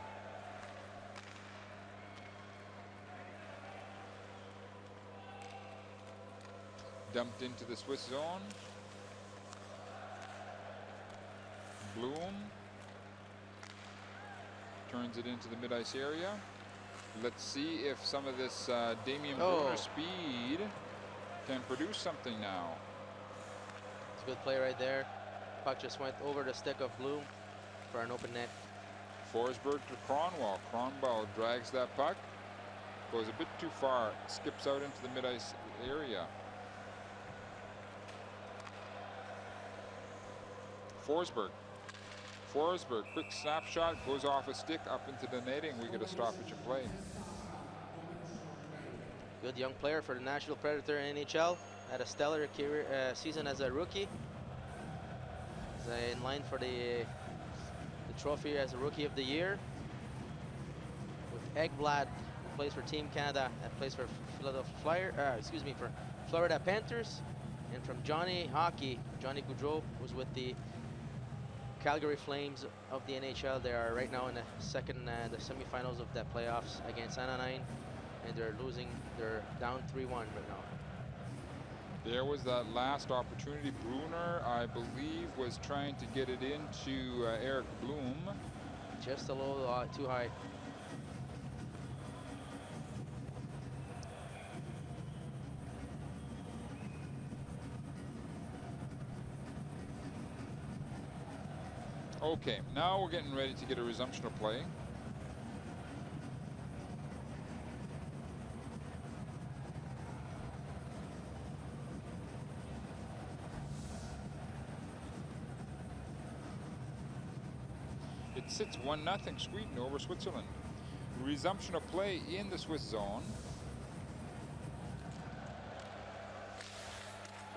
Dumped into the Swiss zone. Bloom turns it into the mid-ice area. Let's see if some of this Damian Brunner speed can produce something now. It's a good play right there. Puck just went over the stick of Bloom for an open net. Forsberg to Kronwall. Kronwall drags that puck, goes a bit too far, skips out into the mid-ice area. Forsberg, quick snapshot, goes off a stick up into the netting. We get a stoppage of play. Good young player for the Nashville Predator NHL. Had a stellar career, season as a rookie. He's in line for the trophy as a Rookie of the Year. With Ekblad, who plays for Team Canada and plays for for Florida Panthers. And from Johnny Hockey, Johnny Gaudreau was with the Calgary Flames of the NHL. They are right now in the the semifinals of the playoffs against Anaheim, and they're losing. They're down 3-1 right now. There was that last opportunity. Brunner, I believe, was trying to get it into Eric Bloom. Just a little too high. Okay, now we're getting ready to get a resumption of play. It sits 1-0 Sweden over Switzerland. Resumption of play in the Swiss zone.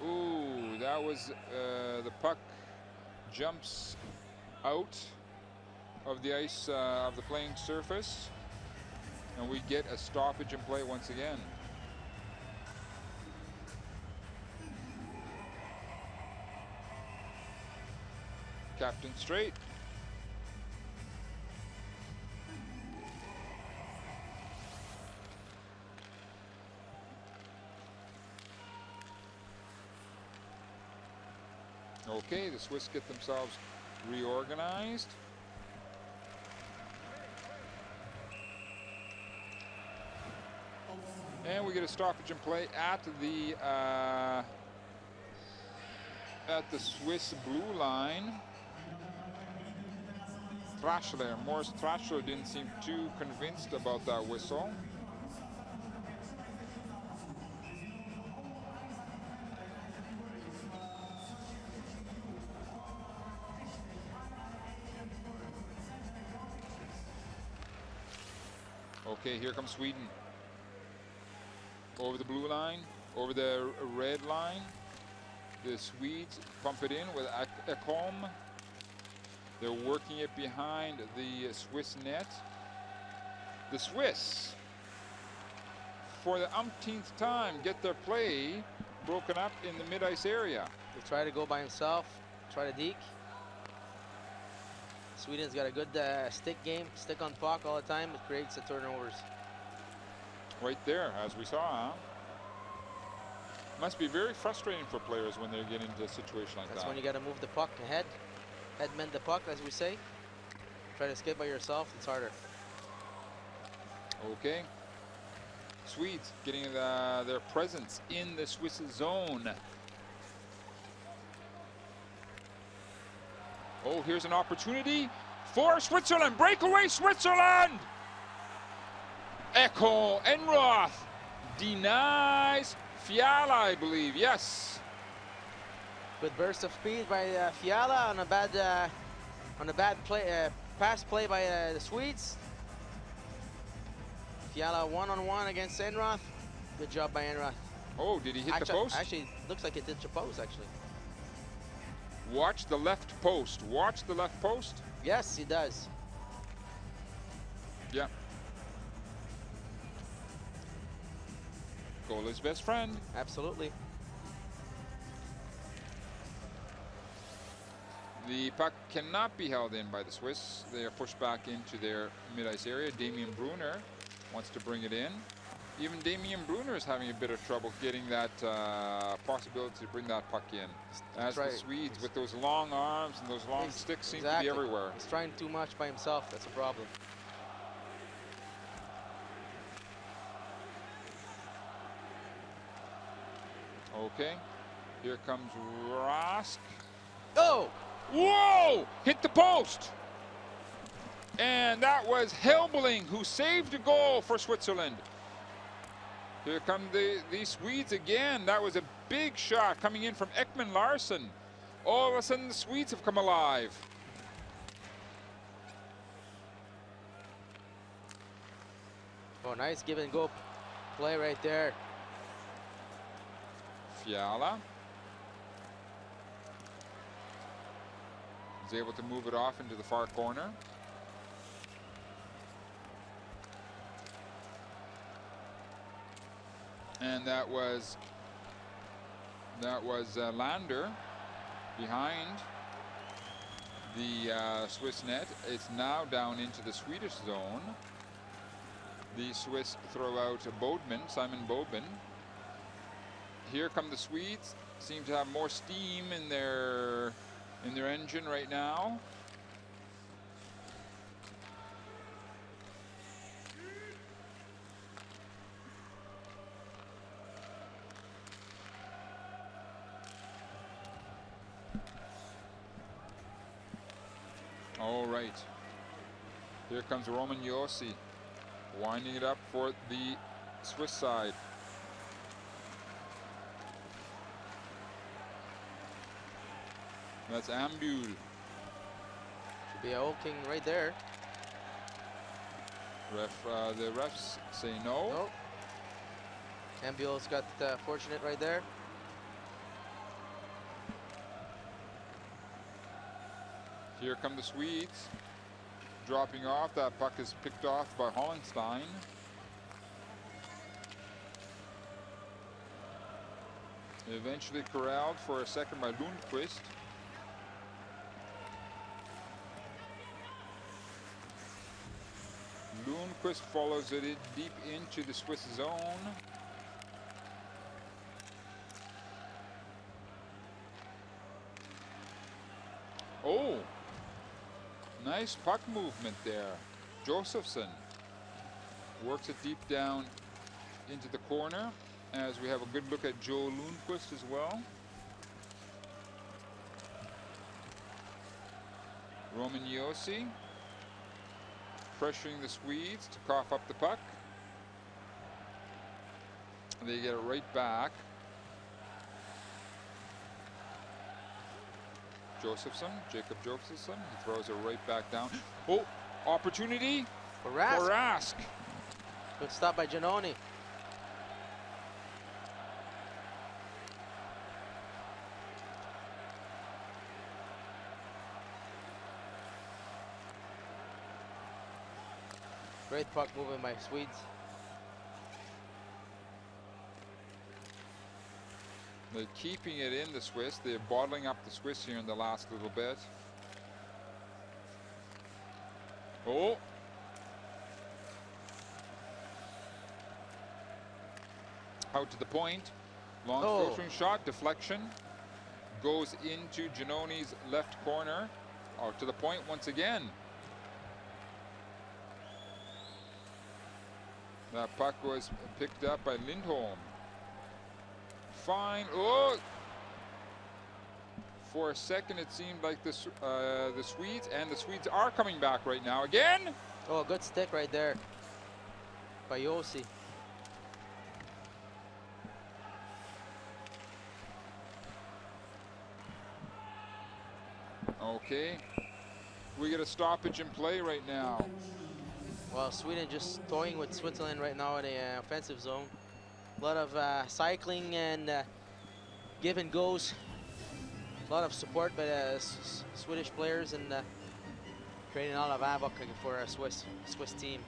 Ooh, that was the puck jumps out of the ice of the playing surface, and we get a stoppage in play once again. Captain straight. Okay, the Swiss get themselves reorganized. And we get a stoppage in play at the Swiss blue line. Trashler, Morris Trashler didn't seem too convinced about that whistle. Okay, here comes Sweden. Over the blue line, over the red line. The Swedes pump it in with Ekholm. They're working it behind the Swiss net. The Swiss, for the umpteenth time, get their play broken up in the mid-ice area. They try to go by himself, try to deke. Sweden's got a good stick game, stick on puck all the time. It creates the turnovers. Right there, as we saw, huh? Must be very frustrating for players when they get into a situation like that. That's when you got to move the puck ahead. Head mend the puck, as we say. Try to skate by yourself, it's harder. Okay. Swedes getting their presence in the Swiss zone. Oh, here's an opportunity for Switzerland. Breakaway Switzerland! Echo Enroth denies Fiala, I believe. Yes. Good burst of speed by Fiala on a bad play, pass play by the Swedes. Fiala one-on-one against Enroth. Good job by Enroth. Oh, did he hit the post? Actually, looks like it did the post, actually. Watch the left post. Watch the left post. Yes, he does. Yeah. Goalie's best friend. Absolutely. The puck cannot be held in by the Swiss. They are pushed back into their mid-ice area. Damien Brunner wants to bring it in. Even Damien Brunner is having a bit of trouble getting that possibility to bring that puck in. As the Swedes, with those long arms and those long sticks, seem to be everywhere. He's trying too much by himself. That's a problem. Okay, here comes Rask. Oh! Whoa! Hit the post! And that was Helbling who saved a goal for Switzerland. Here come the Swedes again. That was a big shot coming in from Ekman Larsson. All of a sudden the Swedes have come alive. Oh, nice give and go play right there. Fiala is able to move it off into the far corner. And that was Lander behind the Swiss net. It's now down into the Swedish zone. The Swiss throw out Bodman, Simon Bodman. here come the Swedes. Seem to have more steam in their engine right now. All right. Here comes Roman Yossi, winding it up for the Swiss side. That's Ambul. Should be a old king right there. The refs say no. Nope. Ambul's got fortunate right there. Here come the Swedes, dropping off. That puck is picked off by Hollenstein. Eventually corralled for a second by Lundqvist. Lundqvist follows it in deep into the Swiss zone. Oh, nice puck movement there. Josephson works it deep down into the corner, as we have a good look at Joe Lundqvist as well. Roman Yossi pressuring the Swedes to cough up the puck. They get it right back. Jacob Josephson, he throws it right back down. Oh, opportunity For Rask. Rask. Good stop by Giannoni. Great puck movement by Swedes. They're keeping it in the Swiss. They're bottling up the Swiss here in the last little bit. Oh. Out to the point. Long filtering shot, deflection. Goes into Giannoni's left corner. Out to the point once again. That puck was picked up by Lindholm. Fine. Oh! For a second, it seemed like the Swedes, and the Swedes are coming back right now again. Oh, good stick right there by Yossi. Okay. We get a stoppage in play right now. Well, Sweden just toying with Switzerland right now in the offensive zone. A lot of cycling and give and goes. A lot of support by the Swedish players and creating a lot of havoc for a Swiss team.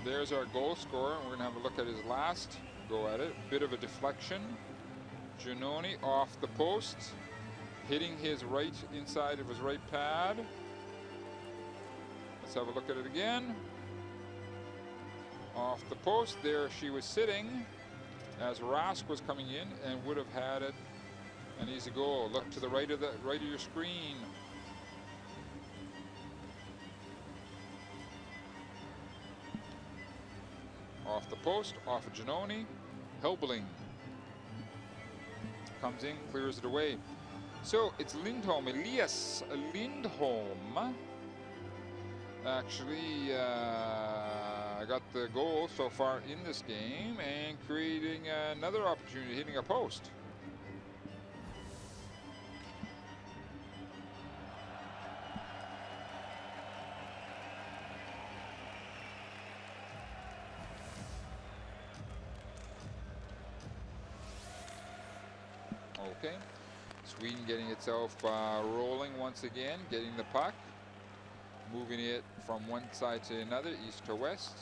There's our goal scorer. We're gonna have a look at his last go at it. Bit of a deflection. Giannoni off the post, hitting his right inside of his right pad. Let's have a look at it again. Off the post, there she was sitting as Rask was coming in and would have had it. An easy goal. Look to the right of your screen. Off the post, off of Giannoni. Helbling comes in, clears it away. So it's Lindholm, Elias Lindholm. Actually got the goal so far in this game and creating another opportunity, hitting a post. Okay, Sweden getting itself rolling once again, getting the puck, moving it from one side to another, east to west.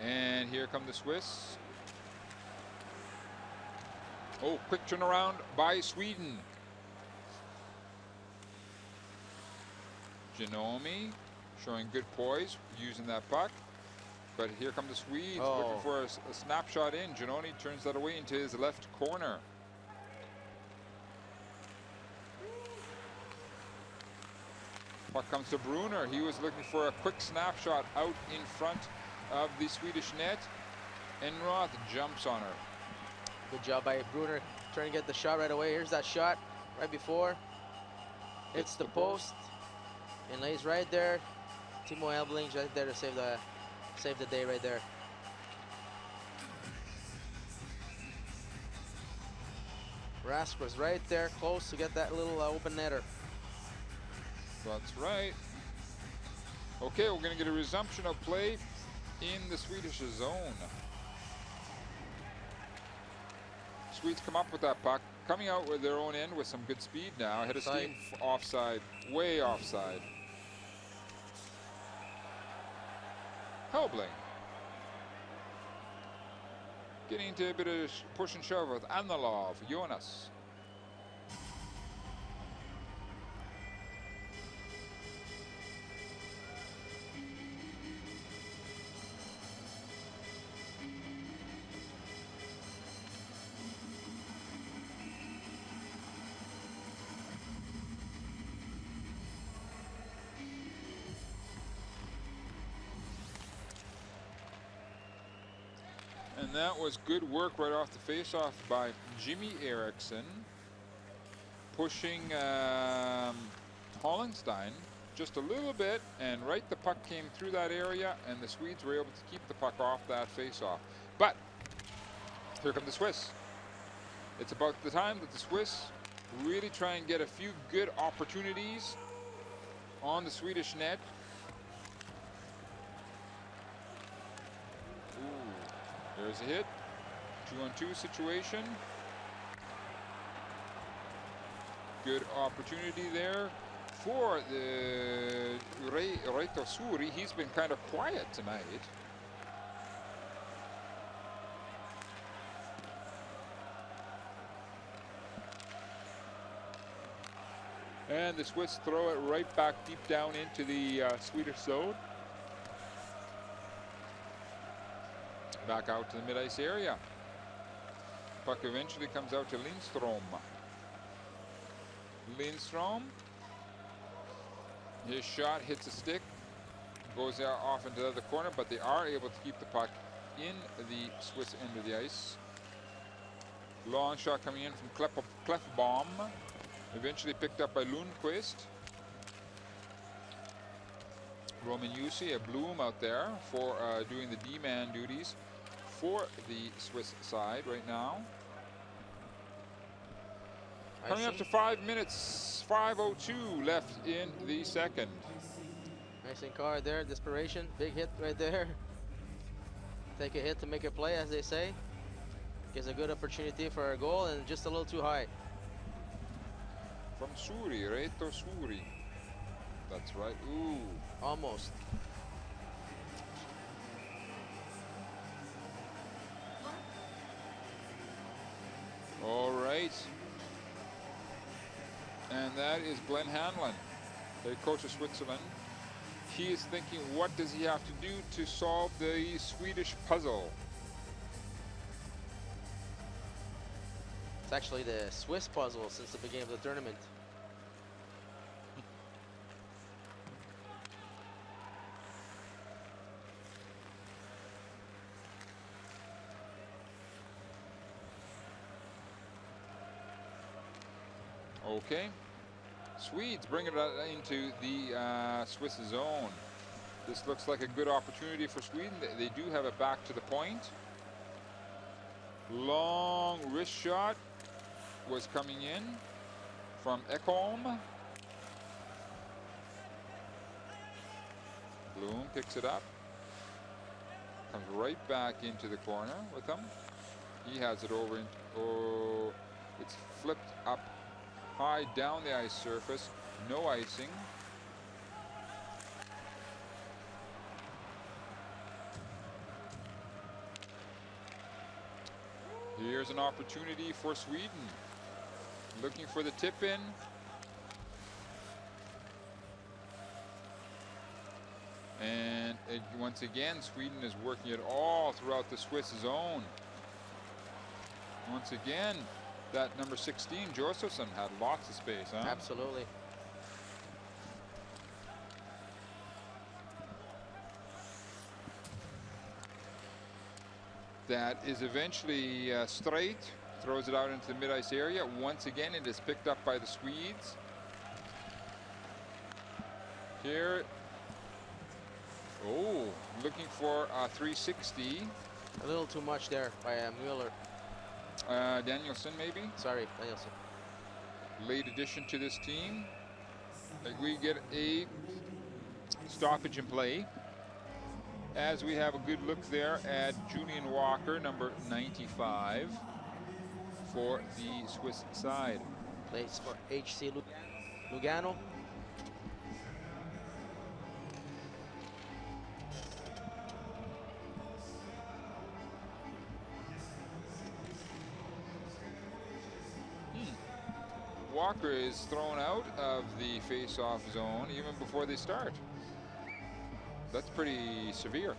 And here come the Swiss. Oh, quick turnaround by Sweden. Giannoni showing good poise, using that puck. but here come the Swedes Oh. looking for a snapshot in. Giannoni turns that away into his left corner. Puck comes to Brunner. He was looking for a quick snapshot out in front of the Swedish net. Enroth jumps on her. Good job by Brunner, trying to get the shot right away. Here's that shot right before. Hits the post and lays right there. Timo Elbling's right there to save the day right there. Rask was right there, close to get that little open netter. That's right. Okay, we're going to get a resumption of play in the Swedish zone. Swedes come up with that puck, coming out with their own end with some good speed now. Ahead of steam, offside, way offside. Helbling. Getting into a bit of push and shove with Analov, Jonas. And that was good work right off the face-off by Jimmy Eriksson, pushing Hollenstein just a little bit, and right the puck came through that area, and the Swedes were able to keep the puck off that face-off. But here come the Swiss. It's about the time that the Swiss really try and get a few good opportunities on the Swedish net. There's a hit. 2-on-2 situation. Good opportunity there for the Reito Suri. He's been kind of quiet tonight. And the Swiss throw it right back deep down into the Swedish zone. Back out to the mid-ice area. Puck eventually comes out to Lindstrom. Lindstrom. His shot hits a stick, goes out off into the other corner, but they are able to keep the puck in the Swiss end of the ice. Long shot coming in from Klefbom. Eventually picked up by Lundqvist. Roman Jussi, a Bloom out there for doing the D-man duties for the Swiss side right now. Coming up to 5 minutes, 5:02 left in the second. Nice in car there, desperation, big hit right there. Take a hit to make a play, as they say. Gives a good opportunity for a goal, and just a little too high. From Suri, Reito Suri. That's right. Ooh. Almost. All right. And that is Glenn Hanlon, the coach of Switzerland. He is thinking, what does he have to do to solve the Swedish puzzle? It's actually the Swiss puzzle since the beginning of the tournament. Okay. Swedes bring it into the Swiss zone. This looks like a good opportunity for Sweden. They do have it back to the point. Long wrist shot was coming in from Ekholm. Bloom picks it up. Comes right back into the corner with him. He has it over. Oh, it's flipped up high down the ice surface. No icing. Here's an opportunity for Sweden. Looking for the tip in. And a once again, Sweden is working it all throughout the Swiss zone. Once again, that number 16, Josefsson, had lots of space, huh? Absolutely. That is eventually straight, throws it out into the mid-ice area. Once again, it is picked up by the Swedes. Here, oh, looking for a 360. A little too much there by Mueller. Danielson, maybe? Sorry, Danielson. Late addition to this team. We get a stoppage in play, as we have a good look there at Julian Walker, number 95, for the Swiss side. Plays for HC Lugano. Walker is thrown out of the face-off zone even before they start. That's pretty severe.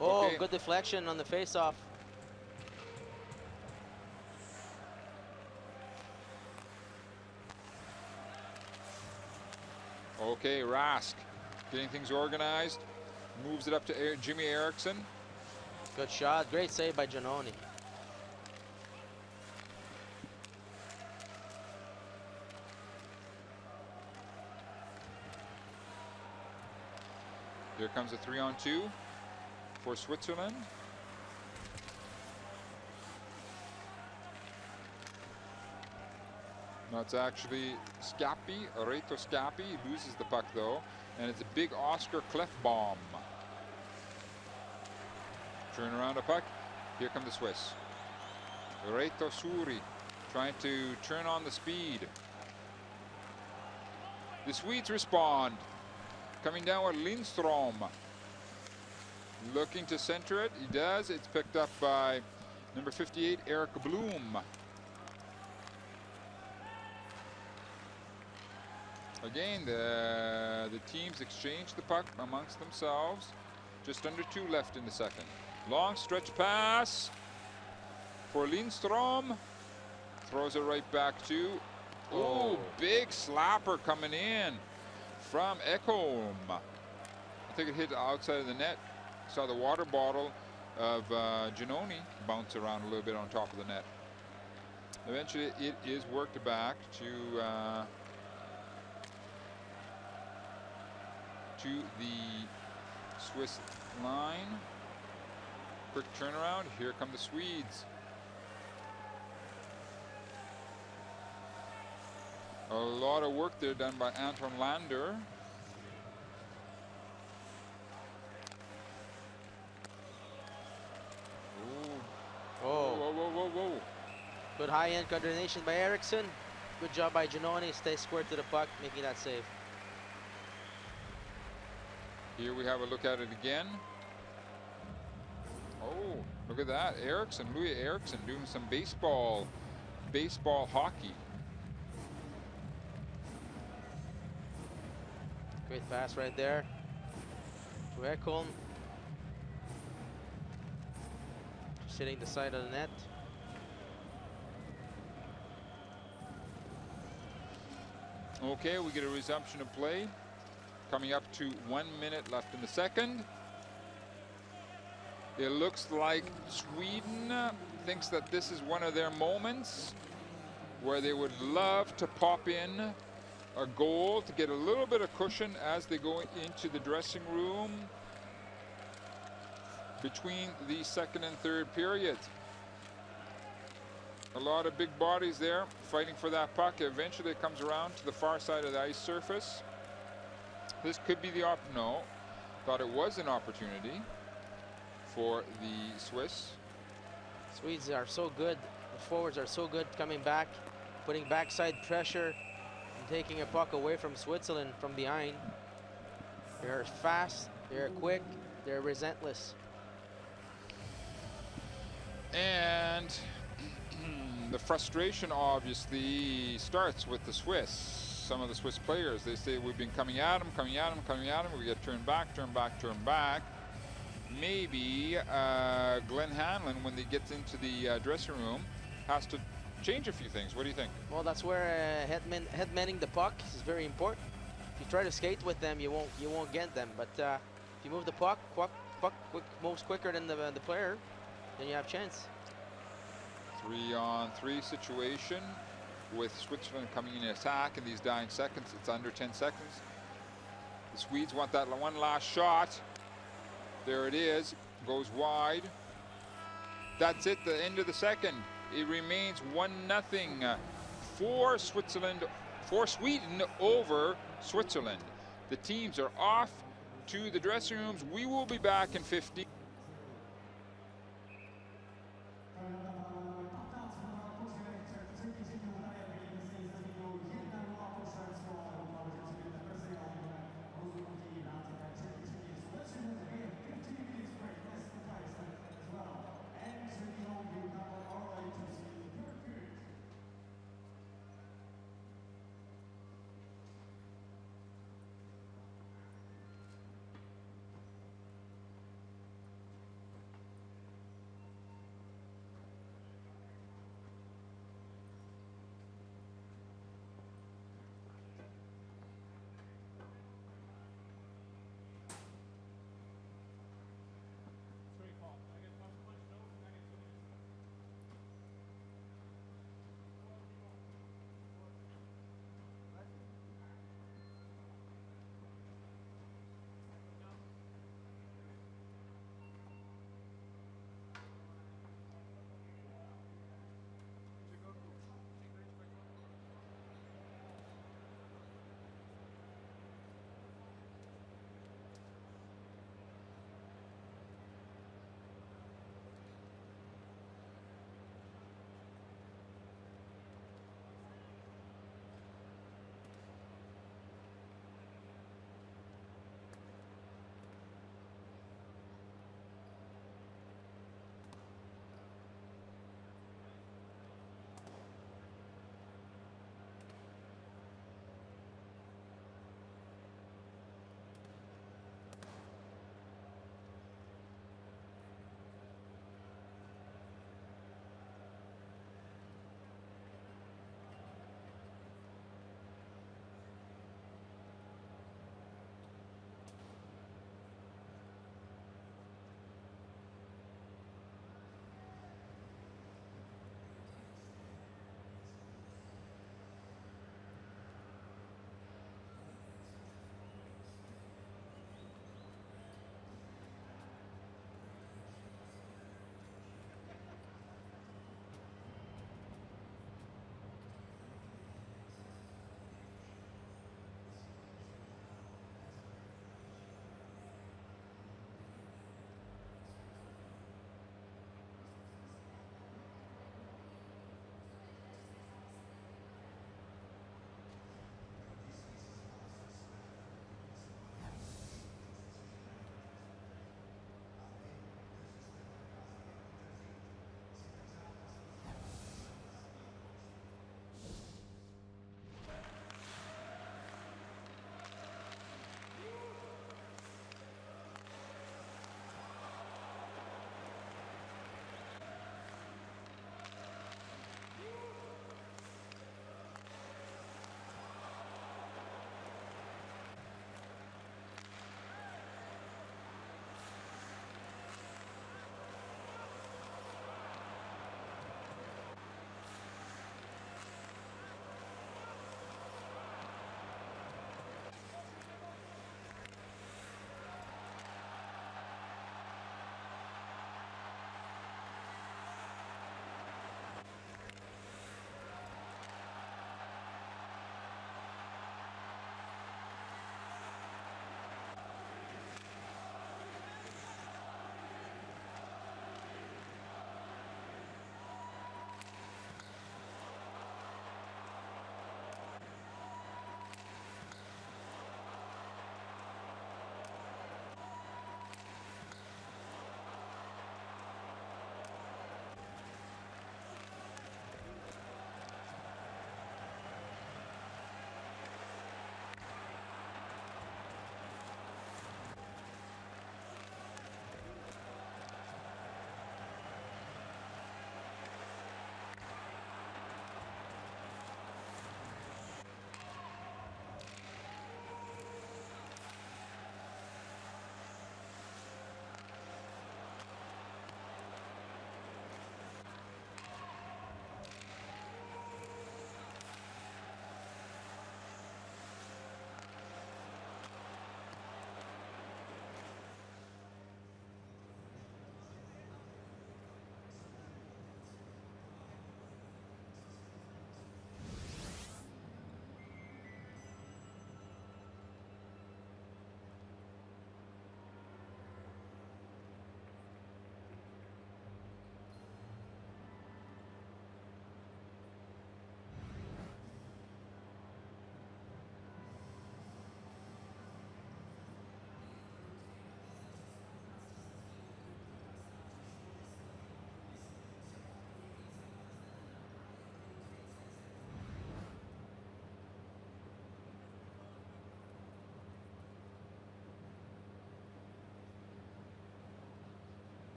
Oh, Okay. good deflection on the face-off. Okay, Rask getting things organized. Moves it up to Jimmy Eriksson. Good shot. Great save by Giannoni. Here comes a 3-on-2 for Switzerland. No, it's actually Scappi, Reto Scappi. He loses the puck though, and it's a big Oscar Clefbaum. Turn around a puck. Here come the Swiss. Reto Suri trying to turn on the speed. The Swedes respond. Coming down with Lindstrom. Looking to center it. He does. It's picked up by number 58, Eric Bloom. Again, the teams exchange the puck amongst themselves. Just under 2 left in the second. Long stretch pass for Lindstrom. Throws it right back to. Oh, big slapper coming in from Ekholm. I think it hit the outside of the net. Saw the water bottle of Giannoni bounce around a little bit on top of the net. Eventually, it is worked back to the Swiss line. Quick turnaround. Here come the Swedes. A lot of work there done by Anton Lander. Ooh. Oh. Whoa, whoa, whoa, whoa. Good high-end coordination by Eriksson. Good job by Giannoni. Stay square to the puck, making that save. Here we have a look at it again. Oh, look at that. Eriksson, Louis Eriksson doing some baseball hockey. Great pass right there to Ekholm. Just hitting the side of the net. Okay, we get a resumption of play. Coming up to 1 minute left in the second. It looks like Sweden thinks that this is one of their moments where they would love to pop in a goal to get a little bit of cushion as they go into the dressing room between the second and third period. A lot of big bodies there fighting for that puck. Eventually it comes around to the far side of the ice surface. This could be the no, thought it was an opportunity for the Swiss. Swedes are so good. The forwards are so good coming back, putting backside pressure and taking a puck away from Switzerland from behind. They're fast, they're quick, they're relentless. And the frustration obviously starts with the Swiss. some of the Swiss players. They say we've been coming at them, coming at them, coming at them. We get turned back, turned back, turned back. Maybe Glenn Hanlon, when he gets into the dressing room, has to change a few things. What do you think? Well, that's where headmanning the puck is very important. If you try to skate with them, you won't get them. But if you move the puck moves quicker than the player, then you have chance. 3-on-3 situation with Switzerland coming in attack in these dying seconds. It's under 10 seconds. The Swedes want that one last shot. There it is, goes wide. That's it, the end of the second. It remains 1-0 for Switzerland, for Sweden over Switzerland. The teams are off to the dressing rooms. We will be back in 15.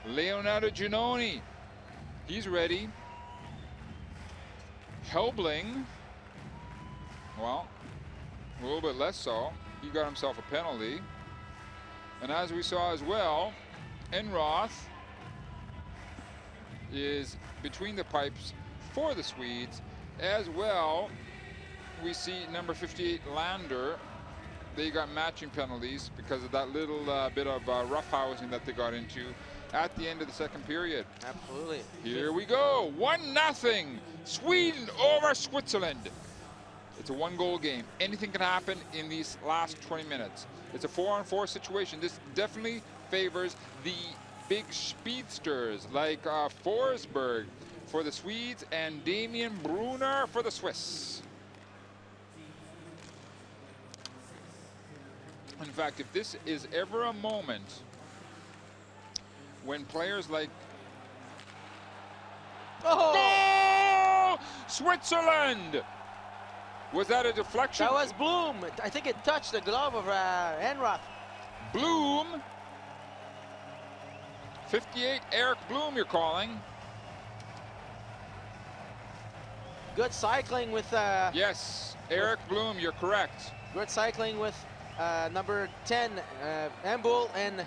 Leonardo Giannoni, he's ready. Helbling, well, a little bit less so. He got himself a penalty. And as we saw as well, Enroth is between the pipes for the Swedes. As well, we see number 58, Lander. They got matching penalties because of that little bit of roughhousing that they got into at the end of the second period. Absolutely. Here we go, 1-0, Sweden over Switzerland. It's a one-goal game. Anything can happen in these last 20 minutes. It's a 4-on-4 situation. This definitely favors the big speedsters like Forsberg for the Swedes and Damien Brunner for the Swiss. In fact, if this is ever a moment when players like Switzerland! Was that a deflection? That was Bloom. I think it touched the glove of Enroth. Bloom. 58, Eric Bloom, you're calling. Good cycling with... yes, Eric Bloom, you're correct. Good cycling with number 10, Embul, and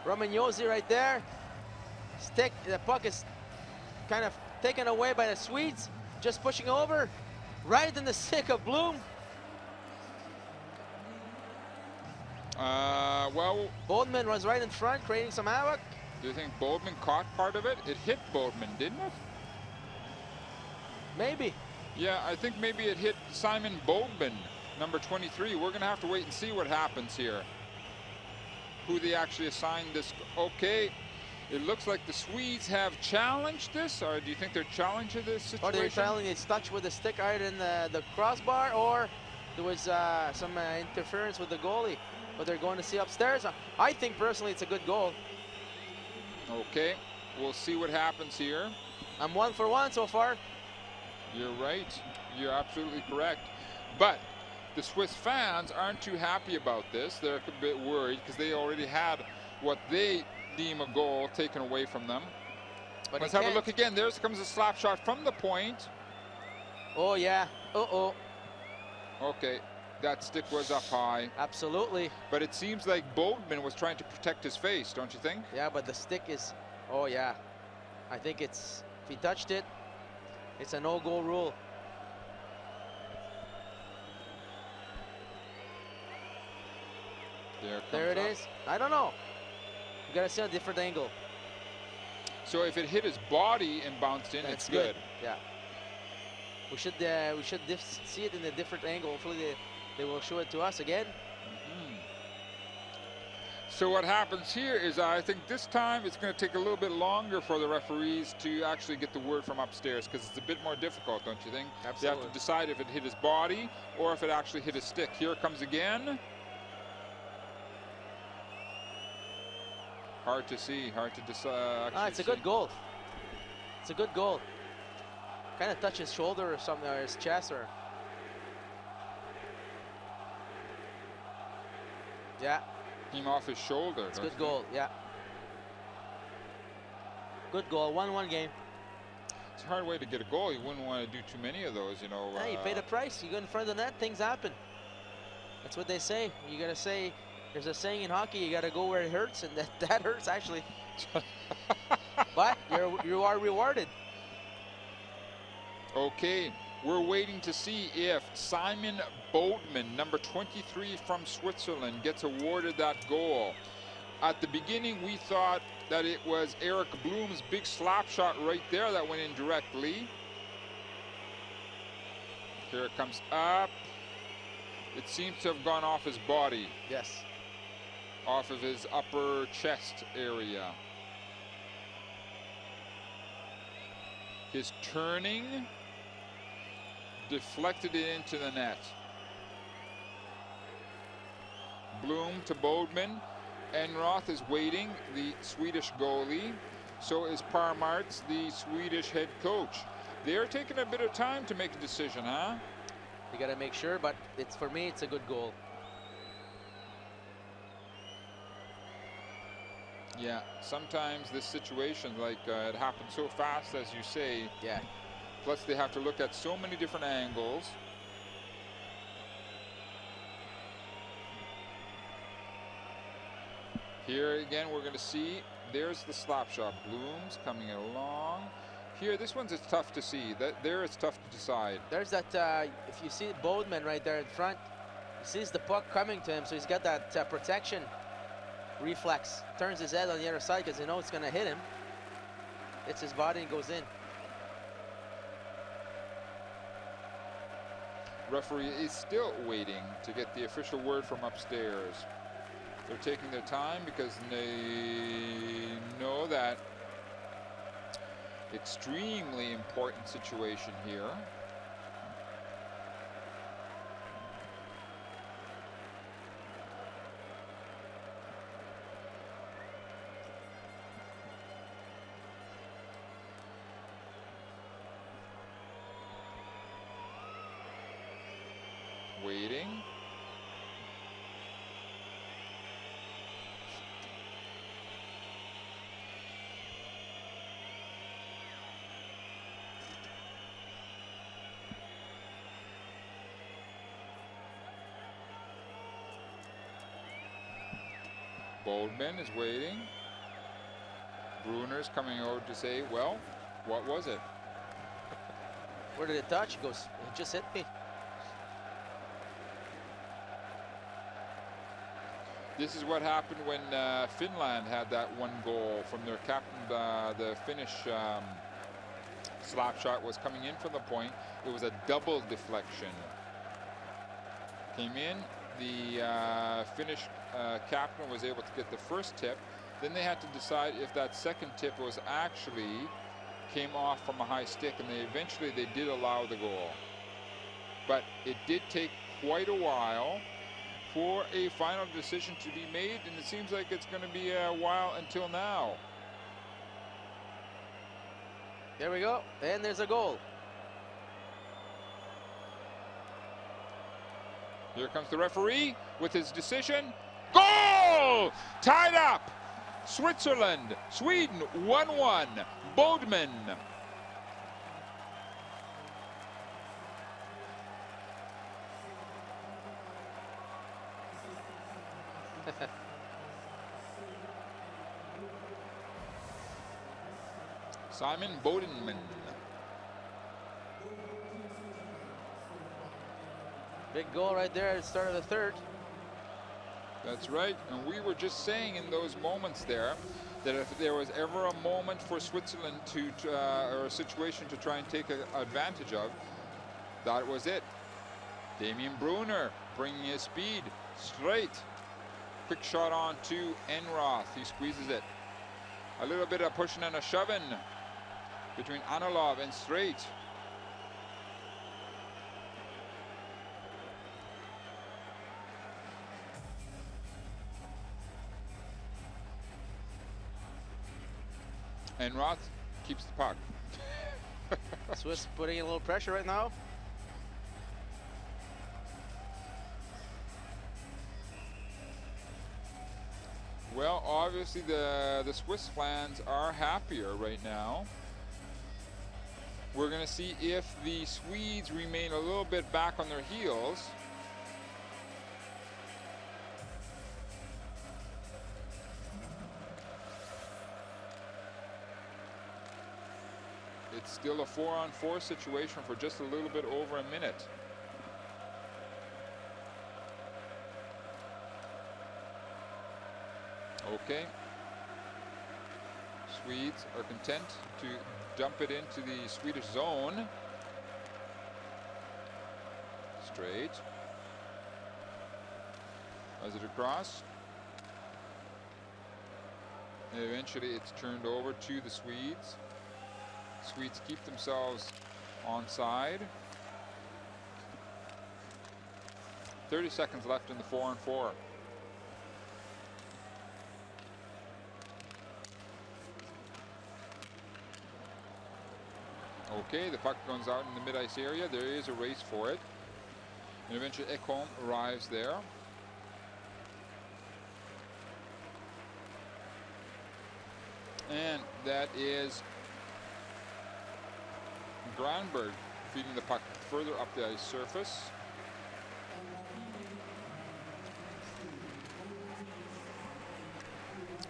Romagnosi right there. Stick, the puck is kind of taken away by the Swedes. Just pushing over. Right in the stick of Bloom. Well, Boldman was right in front, creating some havoc. Do you think Boldman caught part of it? It hit Boldman, didn't it? Maybe. Yeah, I think maybe it hit Simon Boldman, number 23. We're going to have to wait and see what happens here. Who they actually assigned this. Okay. It looks like the Swedes have challenged this, or do you think they're challenging this situation? Or they're challenging, it's touched with the stick either in the crossbar, or there was some interference with the goalie. But they're going to see upstairs. I think personally it's a good goal. Okay, we'll see what happens here. I'm 1 for 1 so far. You're right. You're absolutely correct. But the Swiss fans aren't too happy about this. They're a bit worried because they already had what they deem a goal taken away from them. But let's have a look again. There comes a slap shot from the point. Oh yeah. Uh-oh. Okay, that stick was up high. Absolutely. But it seems like Boldman was trying to protect his face, don't you think? Yeah, but the stick is, oh yeah. I think it's, if he touched it, it's a no-goal rule. There it is. I don't know. You gotta see a different angle. So if it hit his body and bounced in, it's good. Yeah. We should see it in a different angle. Hopefully they will show it to us again. So what happens here is I think this time it's going to take a little bit longer for the referees to actually get the word from upstairs, because it's a bit more difficult, don't you think? Absolutely. They have to decide if it hit his body or if it actually hit his stick. Here it comes again. Hard to see, hard to decide. It's a good goal. It's a good goal. Kind of touch his shoulder or something, or his chest, or. Yeah. Came off his shoulder. It's a good goal, yeah. Good goal, 1-1 game. It's a hard way to get a goal. You wouldn't want to do too many of those, you know. Yeah, you pay the price. You go in front of the net, things happen. That's what they say. You gotta say. There's a saying in hockey, you gotta go where it hurts, and that hurts actually. But you are rewarded. Okay, we're waiting to see if Simon Boldman, number 23 from Switzerland, gets awarded that goal. At the beginning, we thought that it was Eric Bloom's big slap shot right there that went in directly. Here it comes up. It seems to have gone off his body. Yes. Off of his upper chest area. His turning deflected it into the net. Bloom to Boldman. Enroth is waiting, the Swedish goalie. So is Parmarts, the Swedish head coach. They're taking a bit of time to make a decision, huh? You got to make sure, but it's, for me, it's a good goal. Yeah, sometimes this situation, like it happens so fast, as you say. Yeah. Plus, they have to look at so many different angles. Here again, we're going to see, there's the slap shot. Blooms coming along. Here, this one's it's tough to see. There it's tough to decide. There's that, if you see Bodeman right there in front, he sees the puck coming to him, so he's got that protection reflex. Turns his head on the other side because he knows it's going to hit him. Hits his body and goes in. Referee is still waiting to get the official word from upstairs. They're taking their time because they know that extremely important situation here. Waiting. Boldman is waiting. Bruner's coming over to say, well, what was it? Where did it touch? He goes, it just hit me. This is what happened when Finland had that one goal from their captain. The Finnish slap shot was coming in from the point. It was a double deflection. Came in, the Finnish captain was able to get the first tip. Then they had to decide if that second tip was actually came off from a high stick, and eventually they did allow the goal. But it did take quite a while for a final decision to be made, and it seems like it's going to be a while until now. There we go, and there's a goal. Here comes the referee with his decision. Goal! Tied up! Switzerland, Sweden 1-1. Bodeman. Simon Bodenman. Big goal right there at the start of the third. That's right, and we were just saying in those moments there that if there was ever a moment for Switzerland to, or a situation to try and take advantage of, that was it. Damien Brunner bringing his speed straight. Quick shot on to Enroth. He squeezes it. A little bit of pushing and a shoving between Anilov and Straight. Enroth keeps the puck. Swiss putting in a little pressure right now. Well, obviously the Swiss fans are happier right now. We're going to see if the Swedes remain a little bit back on their heels. It's still a 4-on-4 situation for just a little bit over a minute. Okay. Swedes are content to dump it into the Swedish zone. Straight. As it across. And eventually it's turned over to the Swedes. Swedes keep themselves onside. 30 seconds left in the 4-on-4. Okay, the puck goes out in the mid-ice area. There is a race for it. And eventually Ekholm arrives there. And that is Granberg feeding the puck further up the ice surface.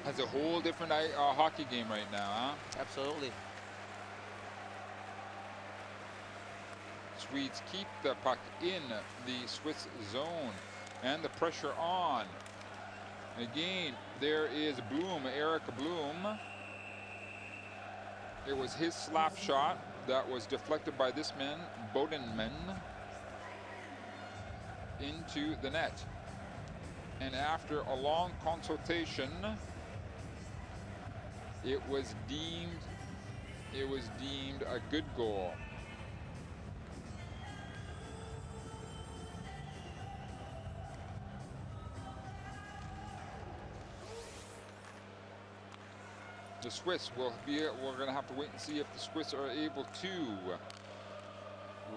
Has a whole different hockey game right now, huh? Absolutely. Swedes keep the puck in the Swiss zone and the pressure on. Again, there is Bloom, Eric Bloom. It was his slap shot that was deflected by this man, Bodenman, into the net. And after a long consultation, it was deemed a good goal. The Swiss will be, we're going to have to wait and see if the Swiss are able to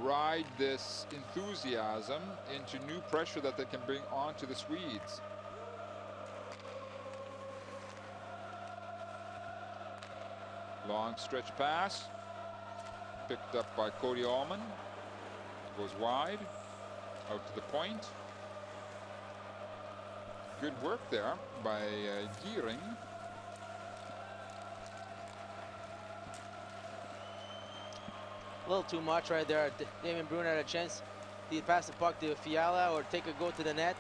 ride this enthusiasm into new pressure that they can bring onto the Swedes. Long stretch pass, picked up by Cody Allman, goes wide, out to the point. Good work there by Geering. A little too much right there. Damien Bruin had a chance to pass the puck to Fiala or take a go to the net.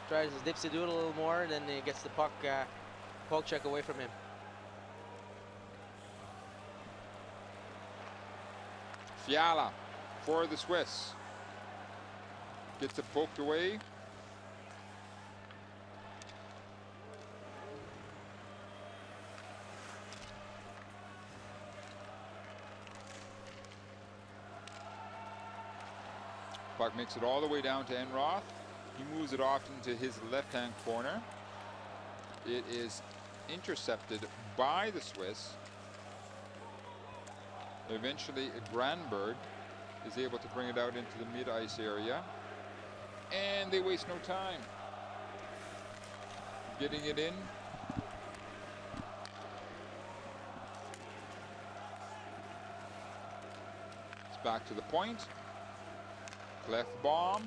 Tries to dipsy do it a little more, and then he gets the puck poke check away from him. Fiala for the Swiss. Gets it poked away. Puck makes it all the way down to Enroth. He moves it off into his left-hand corner. It is intercepted by the Swiss. Eventually, Granberg is able to bring it out into the mid-ice area. And they waste no time getting it in. It's back to the point. Clefbaum.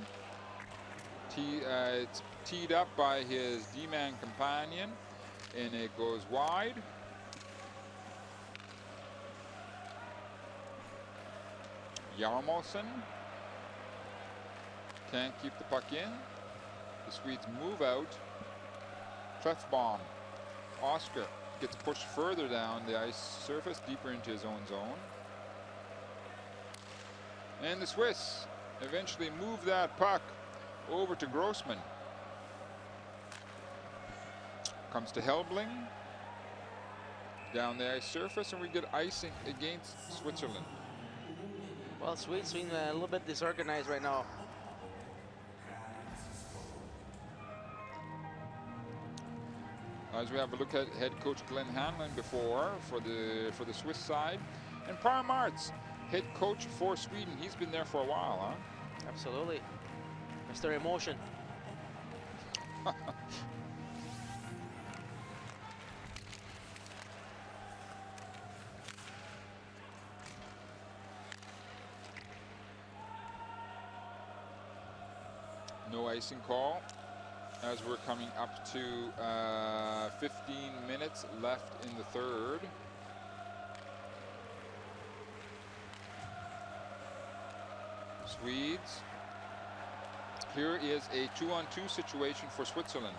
It's teed up by his D-man companion, and it goes wide. Jarmosen can't keep the puck in. The Swedes move out. Clefbaum. Oscar gets pushed further down the ice surface, deeper into his own zone. And the Swiss eventually move that puck over to Grossman. Comes to Helbling. Down the ice surface, and we get icing against Switzerland. Well, Swedes being a little bit disorganized right now. As we have a look at head coach Glenn Hanlon before for the Swiss side, and Per Martz, head coach for Sweden. He's been there for a while, huh? Absolutely. Mr. Emotion. No icing call as we're coming up to 15 minutes left in the third. Swedes. Here is a 2-on-2 situation for Switzerland.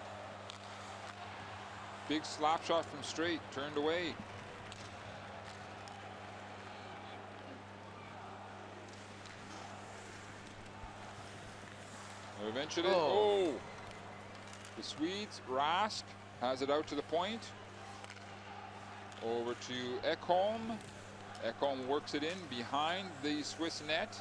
Big slap shot from straight, turned away. Eventually, the Swedes, Rask has it out to the point. Over to Ekholm. Ekholm works it in behind the Swiss net.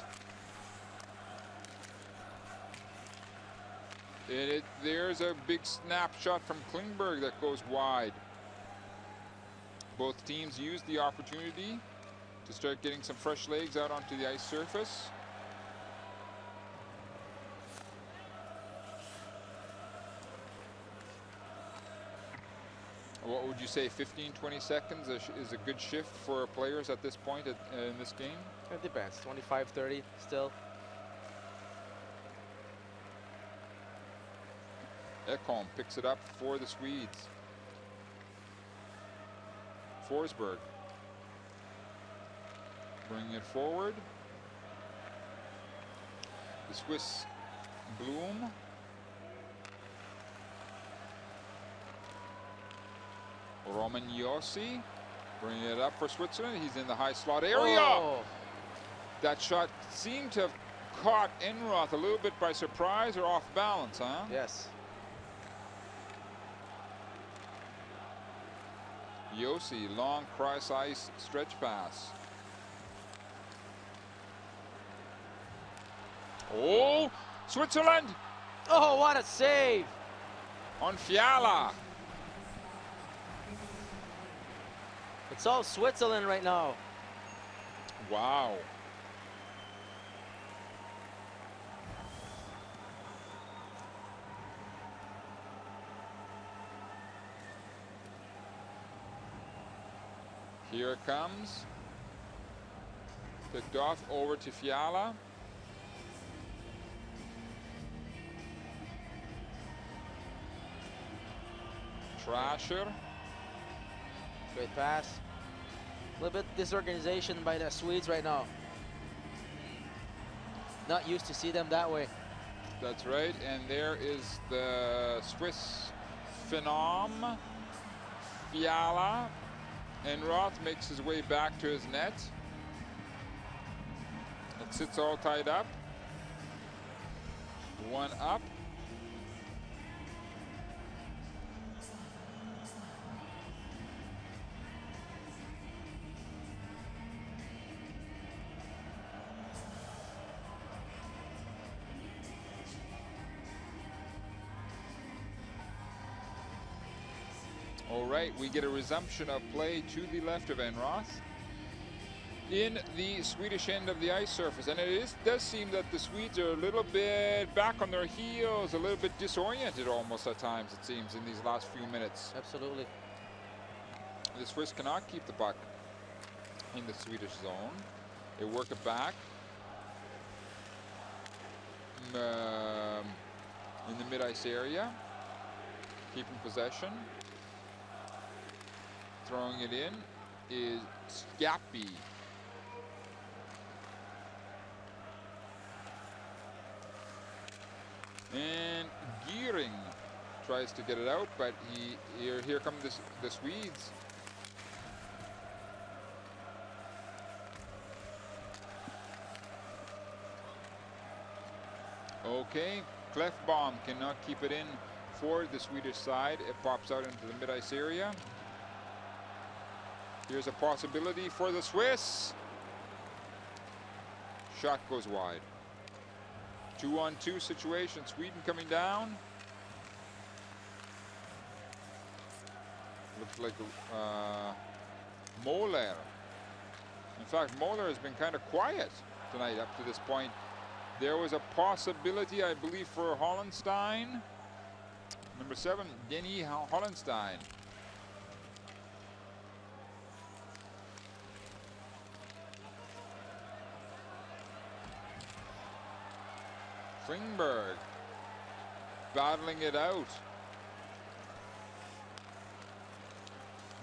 There's a big snapshot from Klingberg that goes wide. Both teams used the opportunity to start getting some fresh legs out onto the ice surface. what would you say, 15, 20 seconds is a good shift for players at this point in this game? It depends. 25, 30 still. Ekholm picks it up for the Swedes. Forsberg bringing it forward. The Swiss Bloom. Roman Yossi bringing it up for Switzerland. He's in the high slot area. Oh. That shot seemed to have caught Enroth a little bit by surprise or off balance, huh? Yes. Yossi, long cross ice stretch pass. Oh, Switzerland Oh, what a save! on Fiala. It's all Switzerland right now. Wow. Here it comes. Picked off over to Fiala. Trasher. Great pass. A little bit disorganization by the Swedes right now. Not used to see them that way. That's right. And there is the Swiss phenom, Fiala. Enroth makes his way back to his net. It sits all tied up. One up. All right, we get a resumption of play to the left of Enroth in the Swedish end of the ice surface. And does seem that the Swedes are a little bit back on their heels, a little bit disoriented almost at times, it seems, in these last few minutes. Absolutely. The Swiss cannot keep the puck in the Swedish zone. They work it back in the mid-ice area, keeping possession. Throwing it in is Scappy. And Geering tries to get it out, but here come the Swedes. Okay, Clefbaum cannot keep it in for the Swedish side. It pops out into the mid-ice area. Here's a possibility for the Swiss. Shot goes wide. 2-on-2 situation. Sweden coming down. Looks like Moller. In fact, Moller has been kind of quiet tonight up to this point. There was a possibility, I believe, for Hollenstein. Number 7, Denny Hollenstein. Klingberg battling it out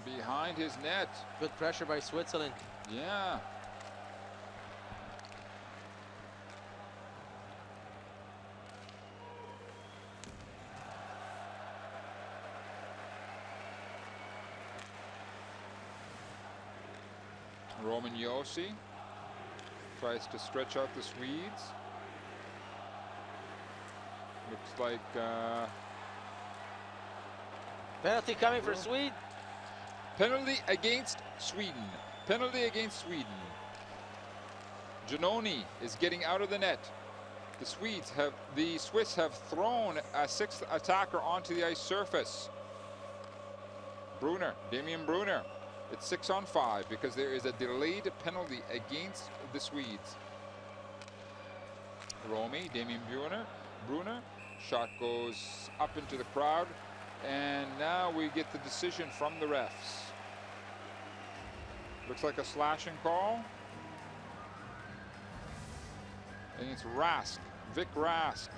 behind his net. Good pressure by Switzerland. Yeah. Roman Yossi tries to stretch out the Swedes. Looks like Penalty coming for Sweden. penalty against Sweden. Penalty against Sweden. Giannoni is getting out of the net. The Swiss have thrown a 6th attacker onto the ice surface. Damian Brunner. It's 6-on-5 because there is a delayed penalty against the Swedes. Damian Brunner. Shot goes up into the crowd. And now we get the decision from the refs. Looks like a slashing call. And it's Rask, Vic Rask.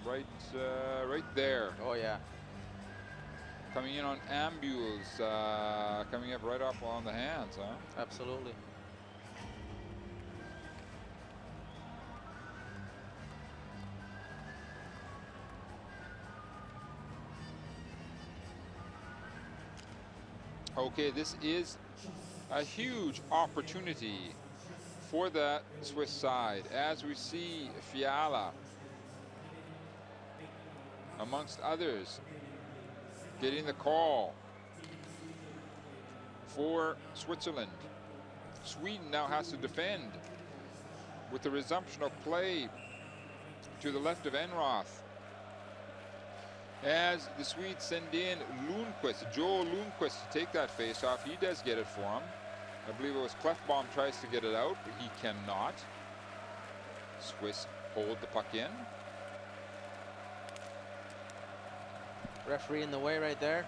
Right there. Oh, yeah. Coming in on ambules, coming up right up on the hands, huh? Absolutely. Okay, this is a huge opportunity for the Swiss side as we see Fiala, amongst others, getting the call for Switzerland. Sweden now has to defend with the resumption of play to the left of Enroth. As the Swedes send in Lundqvist, Joel Lundqvist, to take that face-off. He does get it for him. I believe it was Clefbaum tries to get it out, but he cannot. Swiss hold the puck in. Referee in the way right there.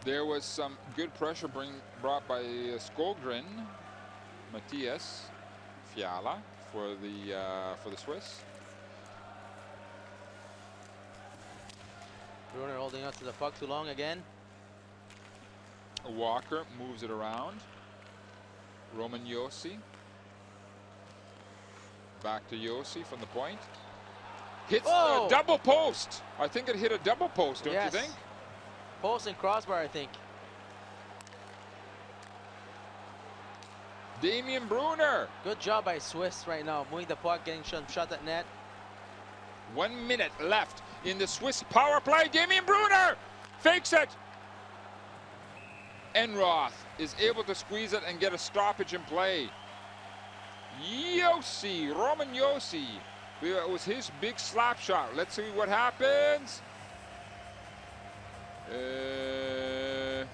There was some good pressure brought by Skogren, Matthias Fiala for the Swiss. Brunner holding on to the puck too long again. Walker moves it around. Roman Josi. Back to Josi from the point. Hits a double post. I think it hit a double post, don't you think? Post and crossbar, I think. Damien Brunner. Good job by Swiss right now, moving the puck, getting shot at net. 1 minute left in the Swiss power play. Damien Brunner fakes it. Enroth is able to squeeze it and get a stoppage in play. Josi, Roman Josi. It was his big slap shot. Let's see what happens. It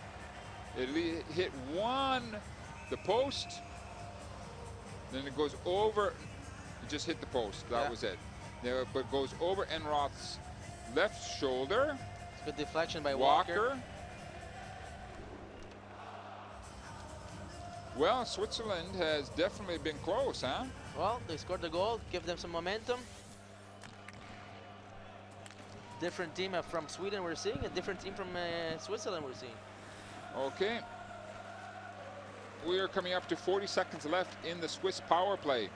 hit the post. Then it goes over. It just hit the post. That was it. Now, but goes over Enroth's left shoulder. It's good deflection by Walker. Well, Switzerland has definitely been close, huh? Well, they scored the goal, give them some momentum. Different team from Sweden we're seeing, a different team from Switzerland we're seeing. Okay. We are coming up to 40 seconds left in the Swiss power play.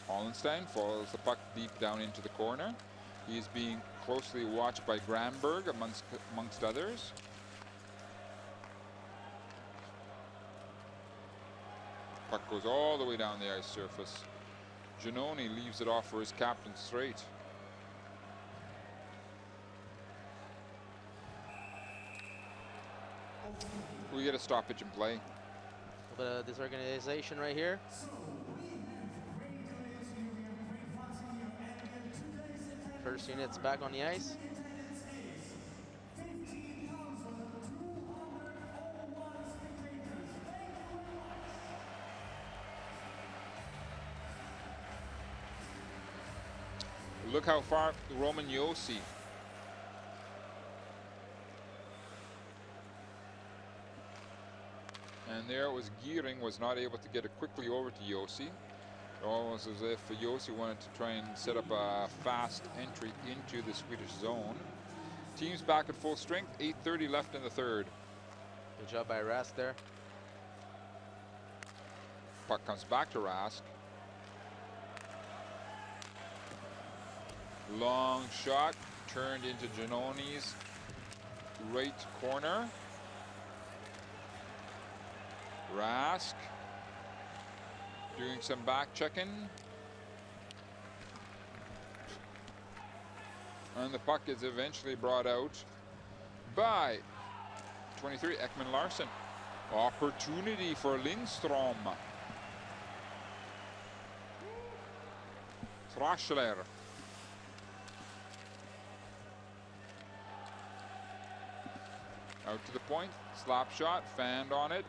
Hollenstein follows the puck deep down into the corner. He is being closely watched by Granberg amongst others. Puck goes all the way down the ice surface. Giannoni leaves it off for his captain straight. We get a stoppage in play. A bit of disorganization right here. First unit's back on the ice. Look how far Roman Josi. And there it was. Geering was not able to get it quickly over to Josi. Almost as if Josi wanted to try and set up a fast entry into the Swedish zone. Teams back at full strength. 8:30 left in the third. Good job by Rask there. Puck comes back to Rask. Long shot turned into Giannoni's right corner. Rask doing some back checking. And the puck is eventually brought out by 23, Ekman Larsson. Opportunity for Lindstrom. Trashler. Out to the point, slap shot, fanned on it.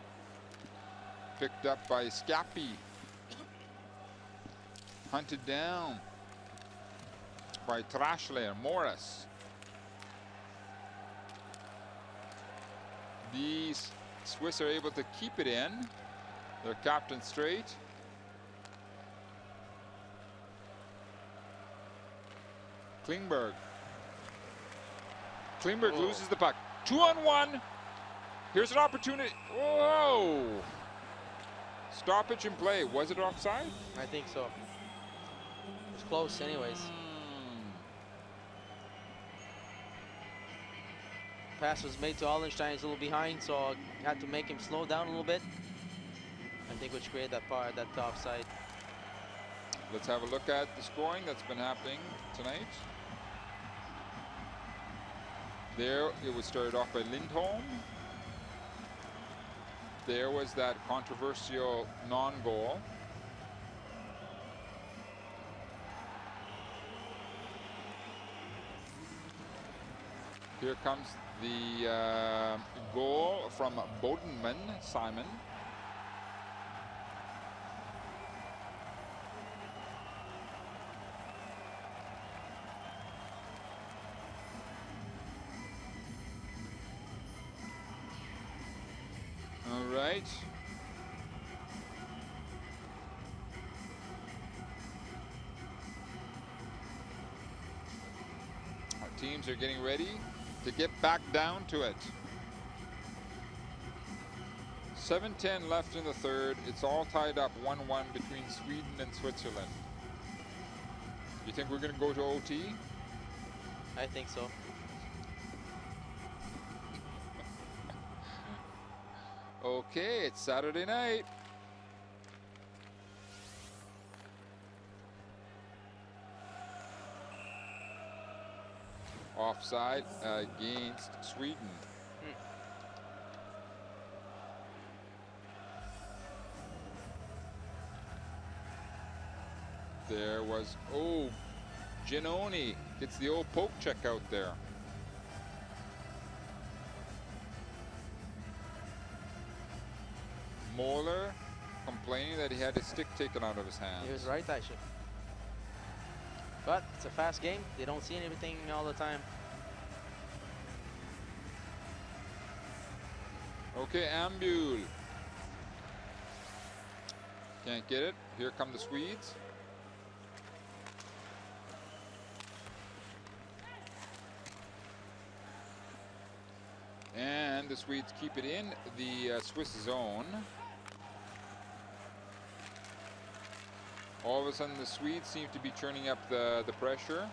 Picked up by Scappi. Hunted down by Trashler, Morris. These Swiss are able to keep it in. Their captain straight. Klingberg. Klingberg loses the puck. 2-on-1. Here's an opportunity. Whoa! Stoppage in play. Was it offside? I think so. It was close anyways. Pass was made to Allenstein. He's a little behind, so had to make him slow down a little bit. I think which created that offside. Let's have a look at the scoring that's been happening tonight. There, it was started off by Lindholm. There was that controversial non-goal. Here comes the goal from Bodenman, Simon. All right. Our teams are getting ready to get back down to it. 7:10 left in the third. It's all tied up 1-1 between Sweden and Switzerland. You think we're going to go to OT? I think so. Okay, it's Saturday night. Offside against Sweden. There was, Giannoni gets the old poke check out there. Moeller complaining that he had his stick taken out of his hand. He was right, actually. But it's a fast game. They don't see anything all the time. Okay, Ambul. Can't get it. Here come the Swedes. And the Swedes keep it in the Swiss zone. All of a sudden, the Swedes seem to be turning up the pressure.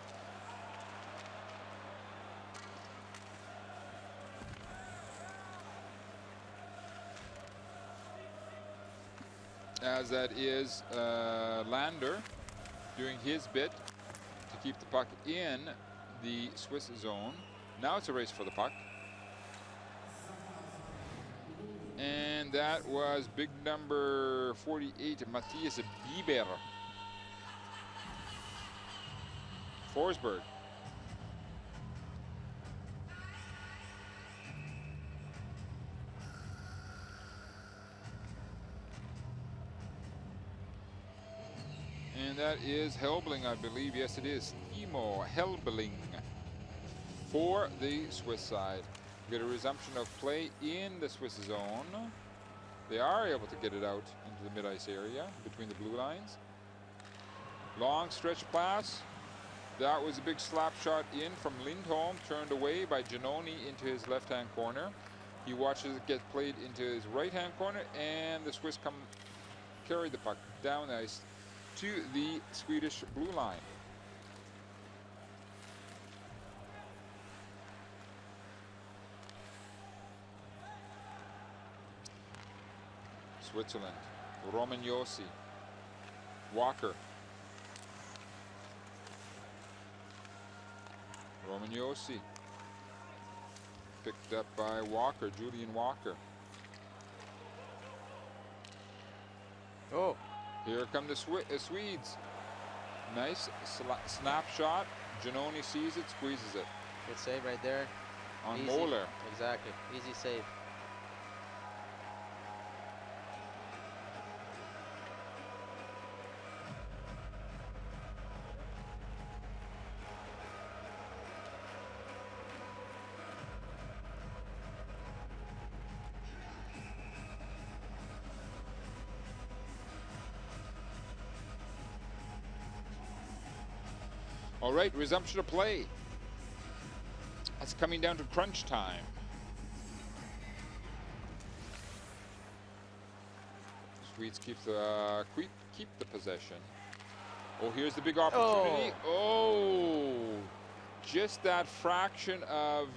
As that is Lander doing his bit to keep the puck in the Swiss zone. Now it's a race for the puck. And that was big number 48, Matthias Bieber. Forsberg. And that is Helbling, I believe. Yes, it is. Timo Helbling for the Swiss side. We get a resumption of play in the Swiss zone. They are able to get it out into the mid-ice area between the blue lines. Long stretch pass. That was a big slap shot in from Lindholm, turned away by Giannoni into his left-hand corner. He watches it get played into his right-hand corner, and the Swiss carry the puck down the ice to the Swedish blue line. Switzerland, Romagnosi, Walker. Romagnosi picked up by Walker, Julian Walker. Oh, here come the Swedes. Nice snapshot. Giannoni sees it, squeezes it. good save right there. on Easy. Moeller. Exactly. Easy save. All right, resumption of play. It's coming down to crunch time. Swedes keep the possession. Oh, here's the big opportunity. Oh, just that fraction of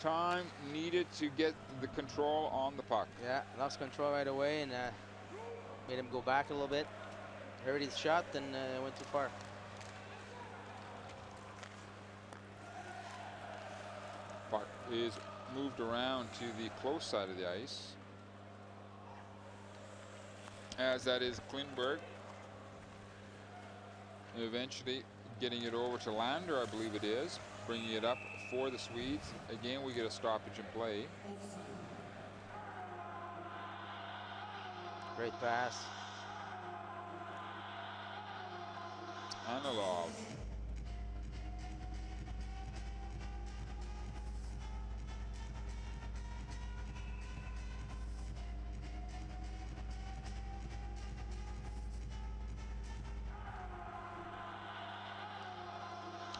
time needed to get the control on the puck. Yeah, lost control right away and made him go back a little bit. Heard his shot and went too far. Puck is moved around to the close side of the ice, as that is Klingberg. Eventually getting it over to Lander, I believe it is, bringing it up for the Swedes. Again, we get a stoppage in play. Great pass. Analog.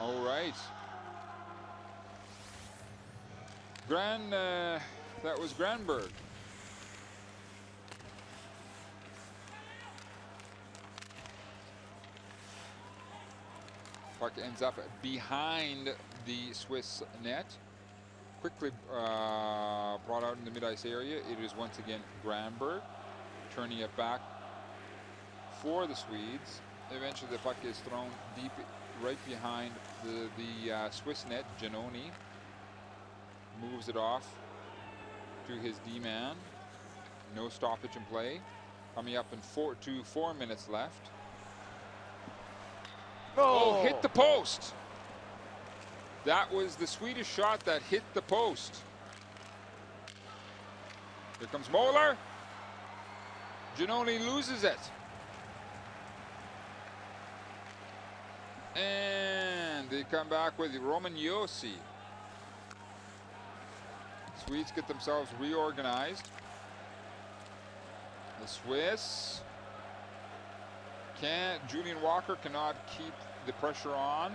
All right. That was Granberg. Puck ends up behind the Swiss net. Quickly brought out in the mid-ice area. It is once again Granberg turning it back for the Swedes. Eventually the puck is thrown deep right behind the Swiss net. Giannoni moves it off to his D-man. No stoppage in play. Coming up in 4 minutes left. Oh, hit the post. That was the Swedish shot that hit the post. Here comes Moeller. Giannoni loses it. And they come back with Roman Josi. Swedes get themselves reorganized. The Swiss can't. Julian Walker cannot keep the pressure on.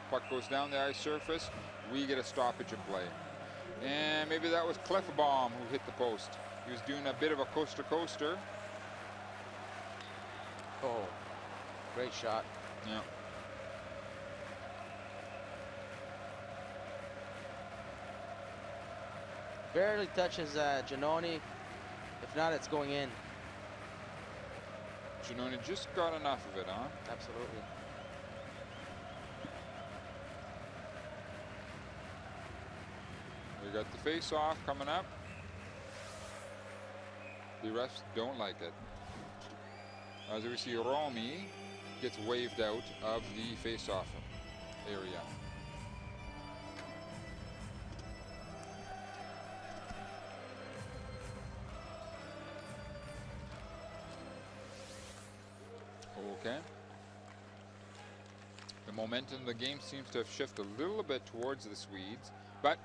Puck goes down the ice surface. We get a stoppage in play. And maybe that was Clefbaum who hit the post. He was doing a bit of a coaster-coaster. Oh, great shot. Yeah. Barely touches Giannoni. If not, it's going in. Giannoni just got enough of it, huh? Absolutely. We got the face-off coming up. The refs don't like it. As we see, Romy gets waved out of the face-off area. Okay. The momentum of the game seems to have shifted a little bit towards the Swedes, but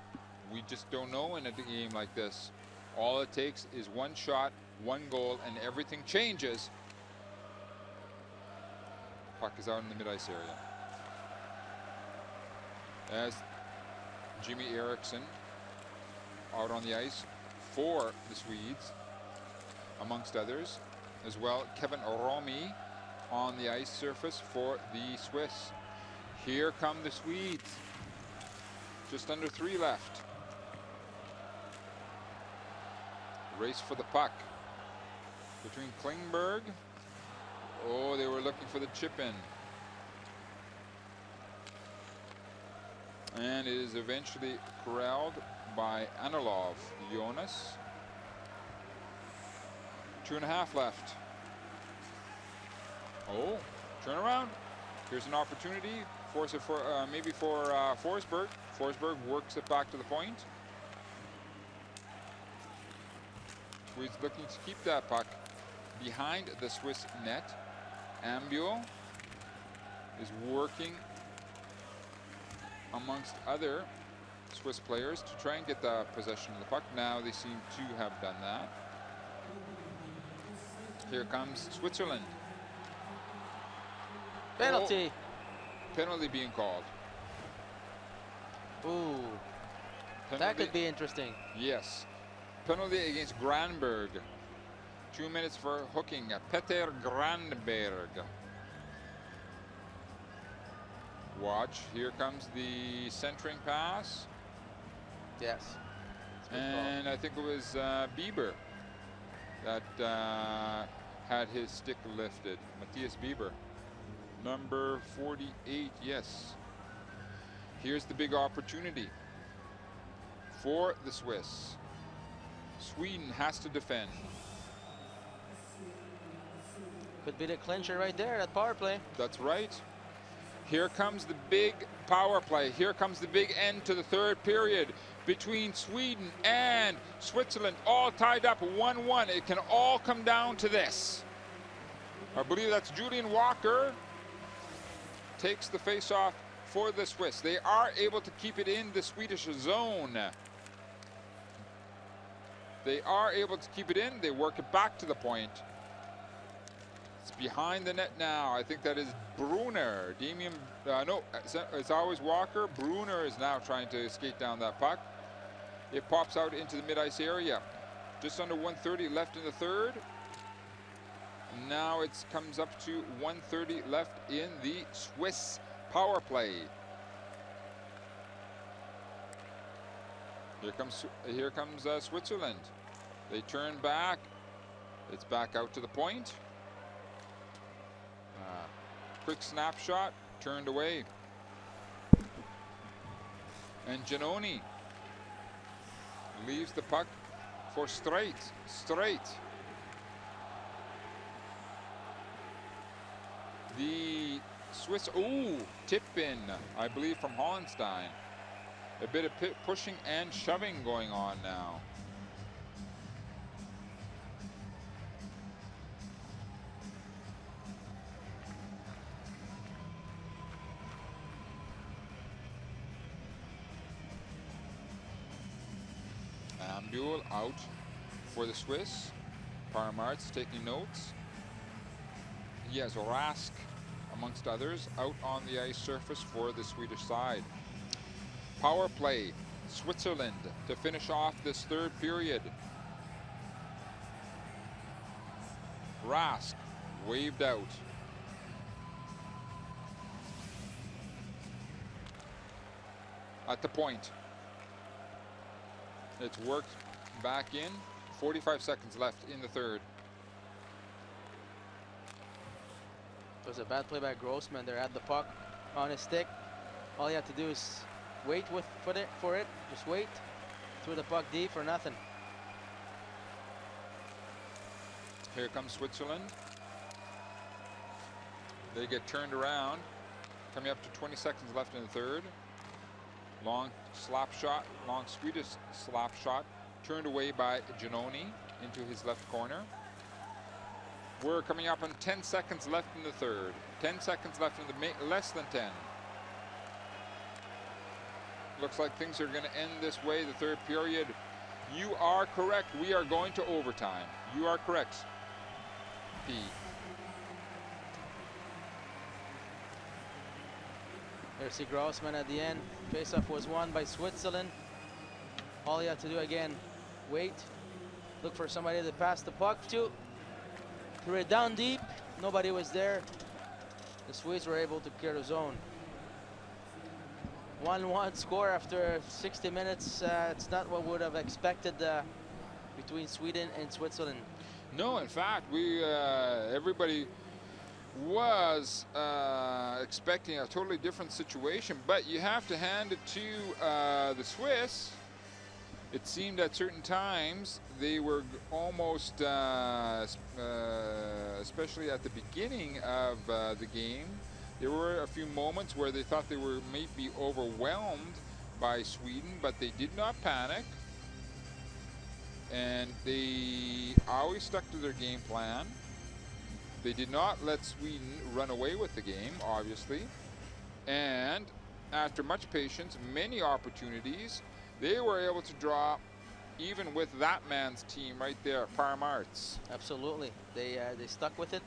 we just don't know in a game like this. All it takes is one shot, one goal, and everything changes. Puck is out in the mid-ice area. As Jimmy Eriksson out on the ice for the Swedes, amongst others. As well, Kevin Romy on the ice surface for the Swiss. Here come the Swedes. Just under 3 left. Race for the puck between Klingberg. Oh, they were looking for the chip in. And it is eventually corralled by Anilov. Jonas. 2.5 left. Oh, turn around. Here's an opportunity. Force it for maybe for Forsberg. Forsberg works it back to the point. Swedes looking to keep that puck behind the Swiss net. Ambuel is working amongst other Swiss players to try and get the possession of the puck. Now they seem to have done that. Here comes Switzerland. Penalty. Oh, penalty being called. Ooh, Penalty. that could be interesting. Yes. Penalty against Granberg. 2 minutes for hooking. Peter Granberg. Watch. Here comes the centering pass. Yes. And I think it was Bieber that had his stick lifted. Matthias Bieber. Number 48, yes. Here's the big opportunity for the Swiss. Sweden has to defend. Could be the clincher right there, that power play. That's right. Here comes the big power play. Here comes the big end to the third period between Sweden and Switzerland, all tied up 1-1. It can all come down to this. I believe that's Julian Walker takes the face-off for the Swiss. They are able to keep it in the Swedish zone. They are able to keep it in. They work it back to the point. It's behind the net now. I think that is Brunner. No, it's always Walker. Brunner is now trying to skate down that puck. It pops out into the mid-ice area. Just under 1:30 left in the third. Now it comes up to 1:30 left in the Swiss power play. Here comes Switzerland. They turn back. It's back out to the point. Quick snapshot, turned away. And Giannoni leaves the puck for Straight. The Swiss, tip in, I believe, from Hollenstein. A bit of pushing and shoving going on now. Ambuel out for the Swiss. Paramart's taking notes. He has Rask, amongst others, out on the ice surface for the Swedish side. Power play, Switzerland to finish off this third period. Rask waved out. At the point. It's worked back in. 45 seconds left in the third. It was a bad play by Grossman there. Had the puck on his stick. All he had to do is wait for it. Just wait. Threw the puck deep for nothing. Here comes Switzerland. They get turned around. Coming up to 20 seconds left in the third. Long slap shot, long Swedish slap shot, turned away by Giannoni into his left corner. We're coming up on 10 seconds left in the third. 10 seconds left in the less than 10. Looks like things are going to end this way, the third period. You are correct. We are going to overtime. You are correct. P. There's the Grossman at the end. Faceoff was won by Switzerland. All you have to do again, wait. Look for somebody to pass the puck to. Threw it down deep. Nobody was there. The Swedes were able to clear the zone. 1-1 score after 60 minutes. It's not what we would have expected between Sweden and Switzerland. No, in fact, everybody was expecting a totally different situation, but you have to hand it to the Swiss. It seemed at certain times they were almost, especially at the beginning of the game, There were a few moments where they thought they were maybe overwhelmed by Sweden, but they did not panic. And they always stuck to their game plan. They did not let Sweden run away with the game, obviously. And after much patience, many opportunities, they were able to draw even with that man's team right there, Parmarts. Absolutely. They stuck with it.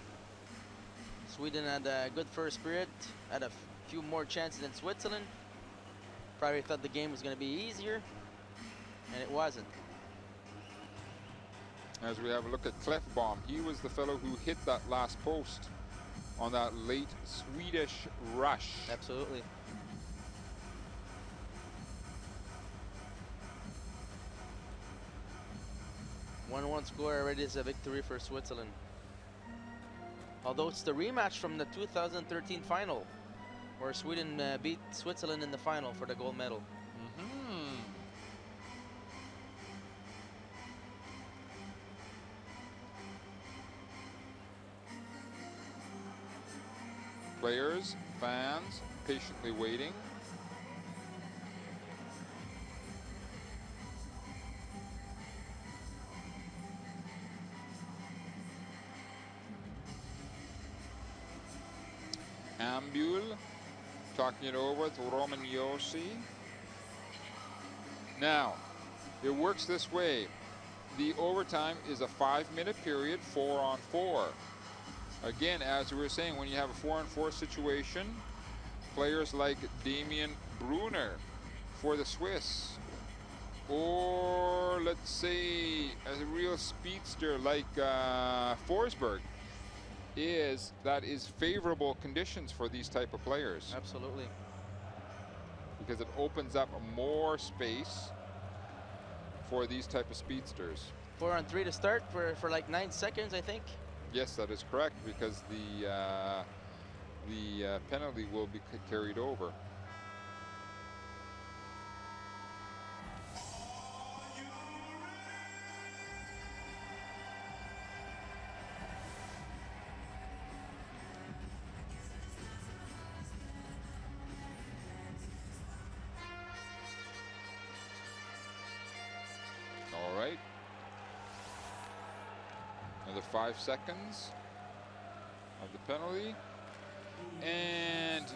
Sweden had a good first period, had a few more chances than Switzerland. Probably thought the game was going to be easier, and it wasn't. As we have a look at Clefbaum, he was the fellow who hit that last post on that late Swedish rush. Absolutely. One score already is a victory for Switzerland. Although it's the rematch from the 2013 final, where Sweden beat Switzerland in the final for the gold medal. Players, fans, patiently waiting. Ambul talking it over with Roman Yossi. Now, it works this way. The overtime is a 5-minute period, 4-on-4. Again, as we were saying, when you have a 4-on-4 situation, players like Damien Brunner for the Swiss, or let's say a real speedster like Forsberg, that is favorable conditions for these type of players. Absolutely. Because it opens up more space for these type of speedsters. 4-on-3 to start for like 9 seconds, I think. Yes, that is correct, because the penalty will be carried over. All right. Another 5 seconds of the penalty. And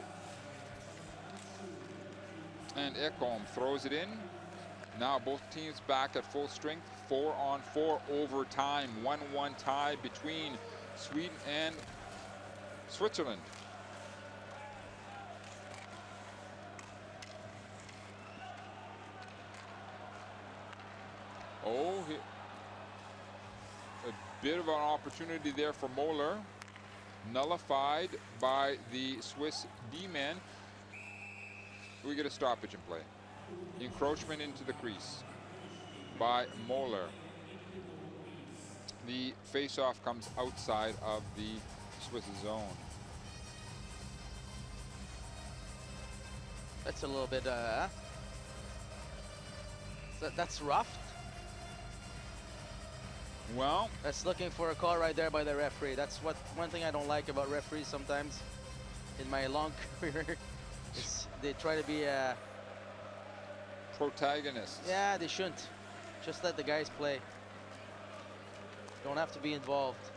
Ekholm throws it in. Now both teams back at full strength. 4-on-4 overtime. 1-1 tie between Sweden and Switzerland. Oh, a bit of an opportunity there for Moeller. Nullified by the Swiss D-man. We get a stoppage in play. Encroachment into the crease by Moeller. The face-off comes outside of the Swiss zone. That's a little bit, that's rough. Well, that's looking for a call right there by the referee. That's one thing I don't like about referees sometimes in my long career. Is they try to be protagonists. Yeah, they shouldn't. Just let the guys play. Don't have to be involved.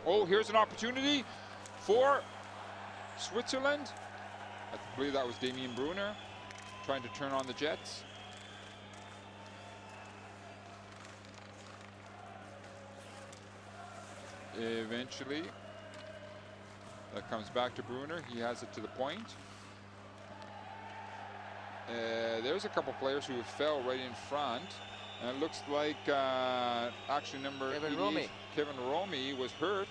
Oh, here's an opportunity for Switzerland. I believe that was Damien Brunner trying to turn on the Jets. Eventually, that comes back to Brunner. He has it to the point. There's a couple players who fell right in front. And it looks like actually number Kevin 88, Romy. Kevin Romy was hurt.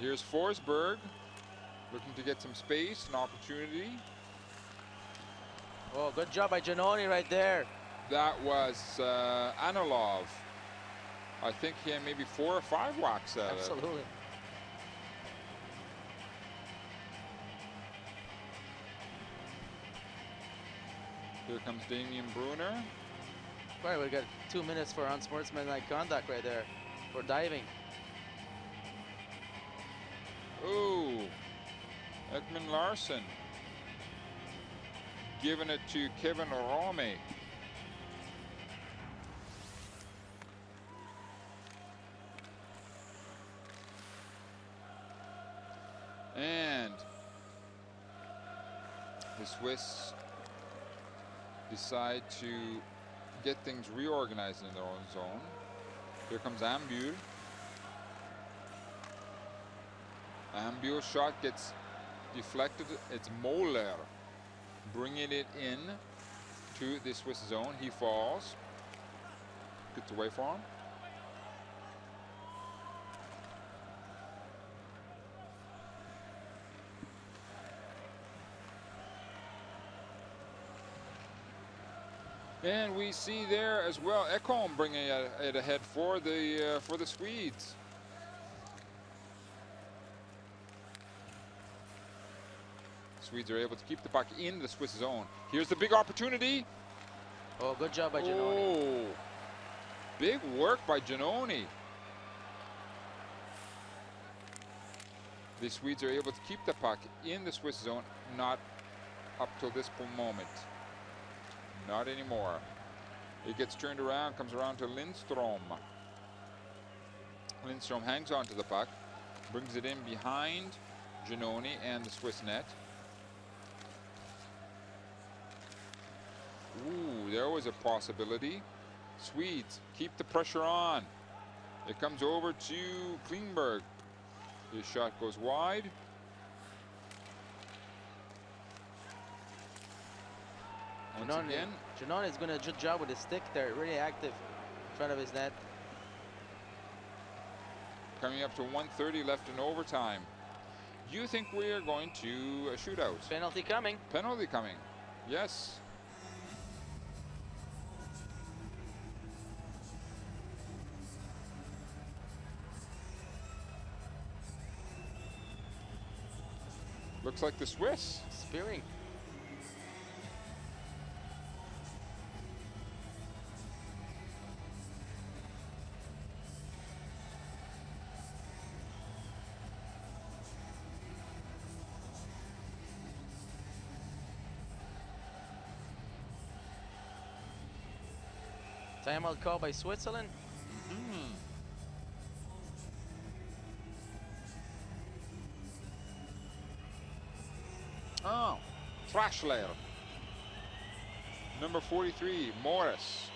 Here's Forsberg looking to get some space, an opportunity. Oh, good job by Giannoni right there. That was Anilov. I think he had maybe 4 or 5 whacks at it. Absolutely. Here comes Damien Brunner. Right, we got 2 minutes for unsportsmanlike conduct right there for diving. Ooh, Ekman Larson giving it to Kevin Rome. And the Swiss decide to get things reorganized in their own zone. Here comes Ambul. Ambul's shot gets deflected. It's Moller bringing it in to the Swiss zone. He falls. Gets away for him. And we see there as well Ekholm bringing it ahead for the Swedes. Swedes are able to keep the puck in the Swiss zone. Here's the big opportunity. Oh, good job by Giannoni. Oh, big work by Giannoni. The Swedes are able to keep the puck in the Swiss zone, not up till this moment. Not anymore. It gets turned around, comes around to Lindstrom. Lindstrom hangs onto the puck, brings it in behind Giannoni and the Swiss net. Ooh, there was a possibility. Swedes keep the pressure on. It comes over to Klingberg. His shot goes wide. Once again, Giannoni is going to do a good job with his stick there, really active in front of his net. Coming up to 1:30 left in overtime. Do you think we are going to a shootout? Penalty coming. Penalty coming, yes. Looks like the Swiss. Spearing. Timeout call by Switzerland. Oh, Trashler. Number 43, Morris.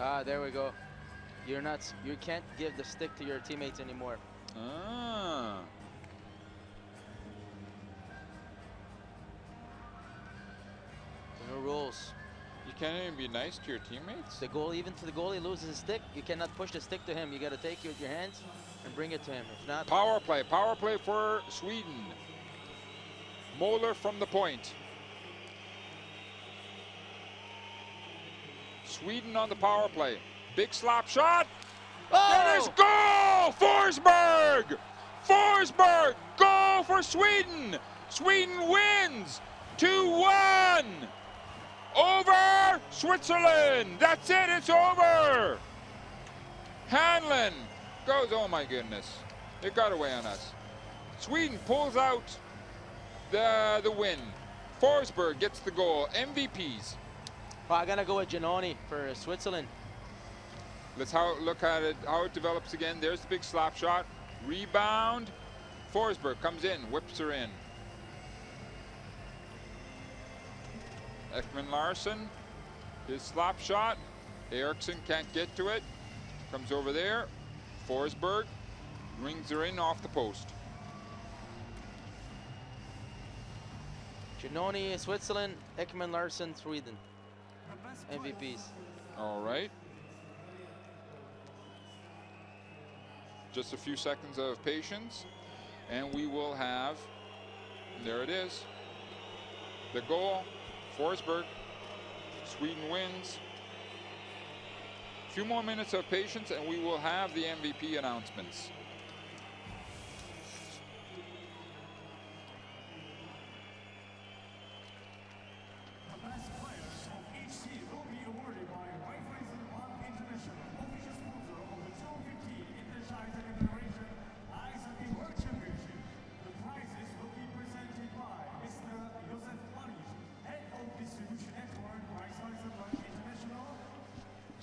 Ah, there we go. You can't give the stick to your teammates anymore. Ah. No rules. You can't even be nice to your teammates? The goal, even if the goalie loses his stick, you cannot push the stick to him. You got to take it with your hands and bring it to him. If not, Power play for Sweden. Moller from the point. Sweden on the power play. Big slap shot. oh! That is goal! Forsberg! Forsberg! Goal for Sweden! Sweden wins 2-1 over Switzerland. That's it, it's over. Hanlon goes, oh my goodness. It got away on us. Sweden pulls out the win. Forsberg gets the goal. MVPs. Well, I'm gonna go with Giannoni for Switzerland. Let's look at it, how it develops again. There's the big slap shot. Rebound. Forsberg comes in, whips her in. Ekman Larson, his slap shot. Eriksson can't get to it. Comes over there. Forsberg rings her in off the post. Giannoni, Switzerland. Ekman Larson, Sweden. MVPs. All right. Just a few seconds of patience, and we will have, there it is, the goal. Forsberg, Sweden wins. few more minutes of patience and we will have the MVP announcements.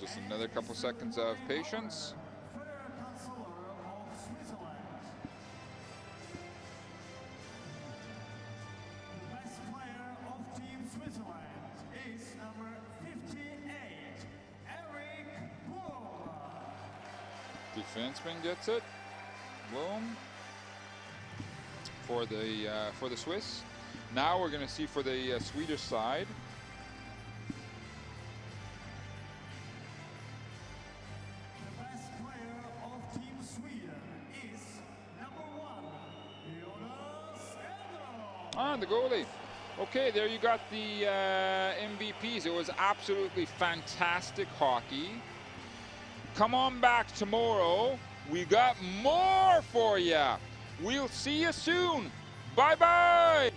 Just another couple seconds of patience. Defenseman gets it. Boom. For the Swiss. Now we're going to see for the Swedish side. The goalie. Okay, there you got the MVPs. It was absolutely fantastic hockey. Come on back tomorrow. We got more for you. We'll see you soon. Bye-bye.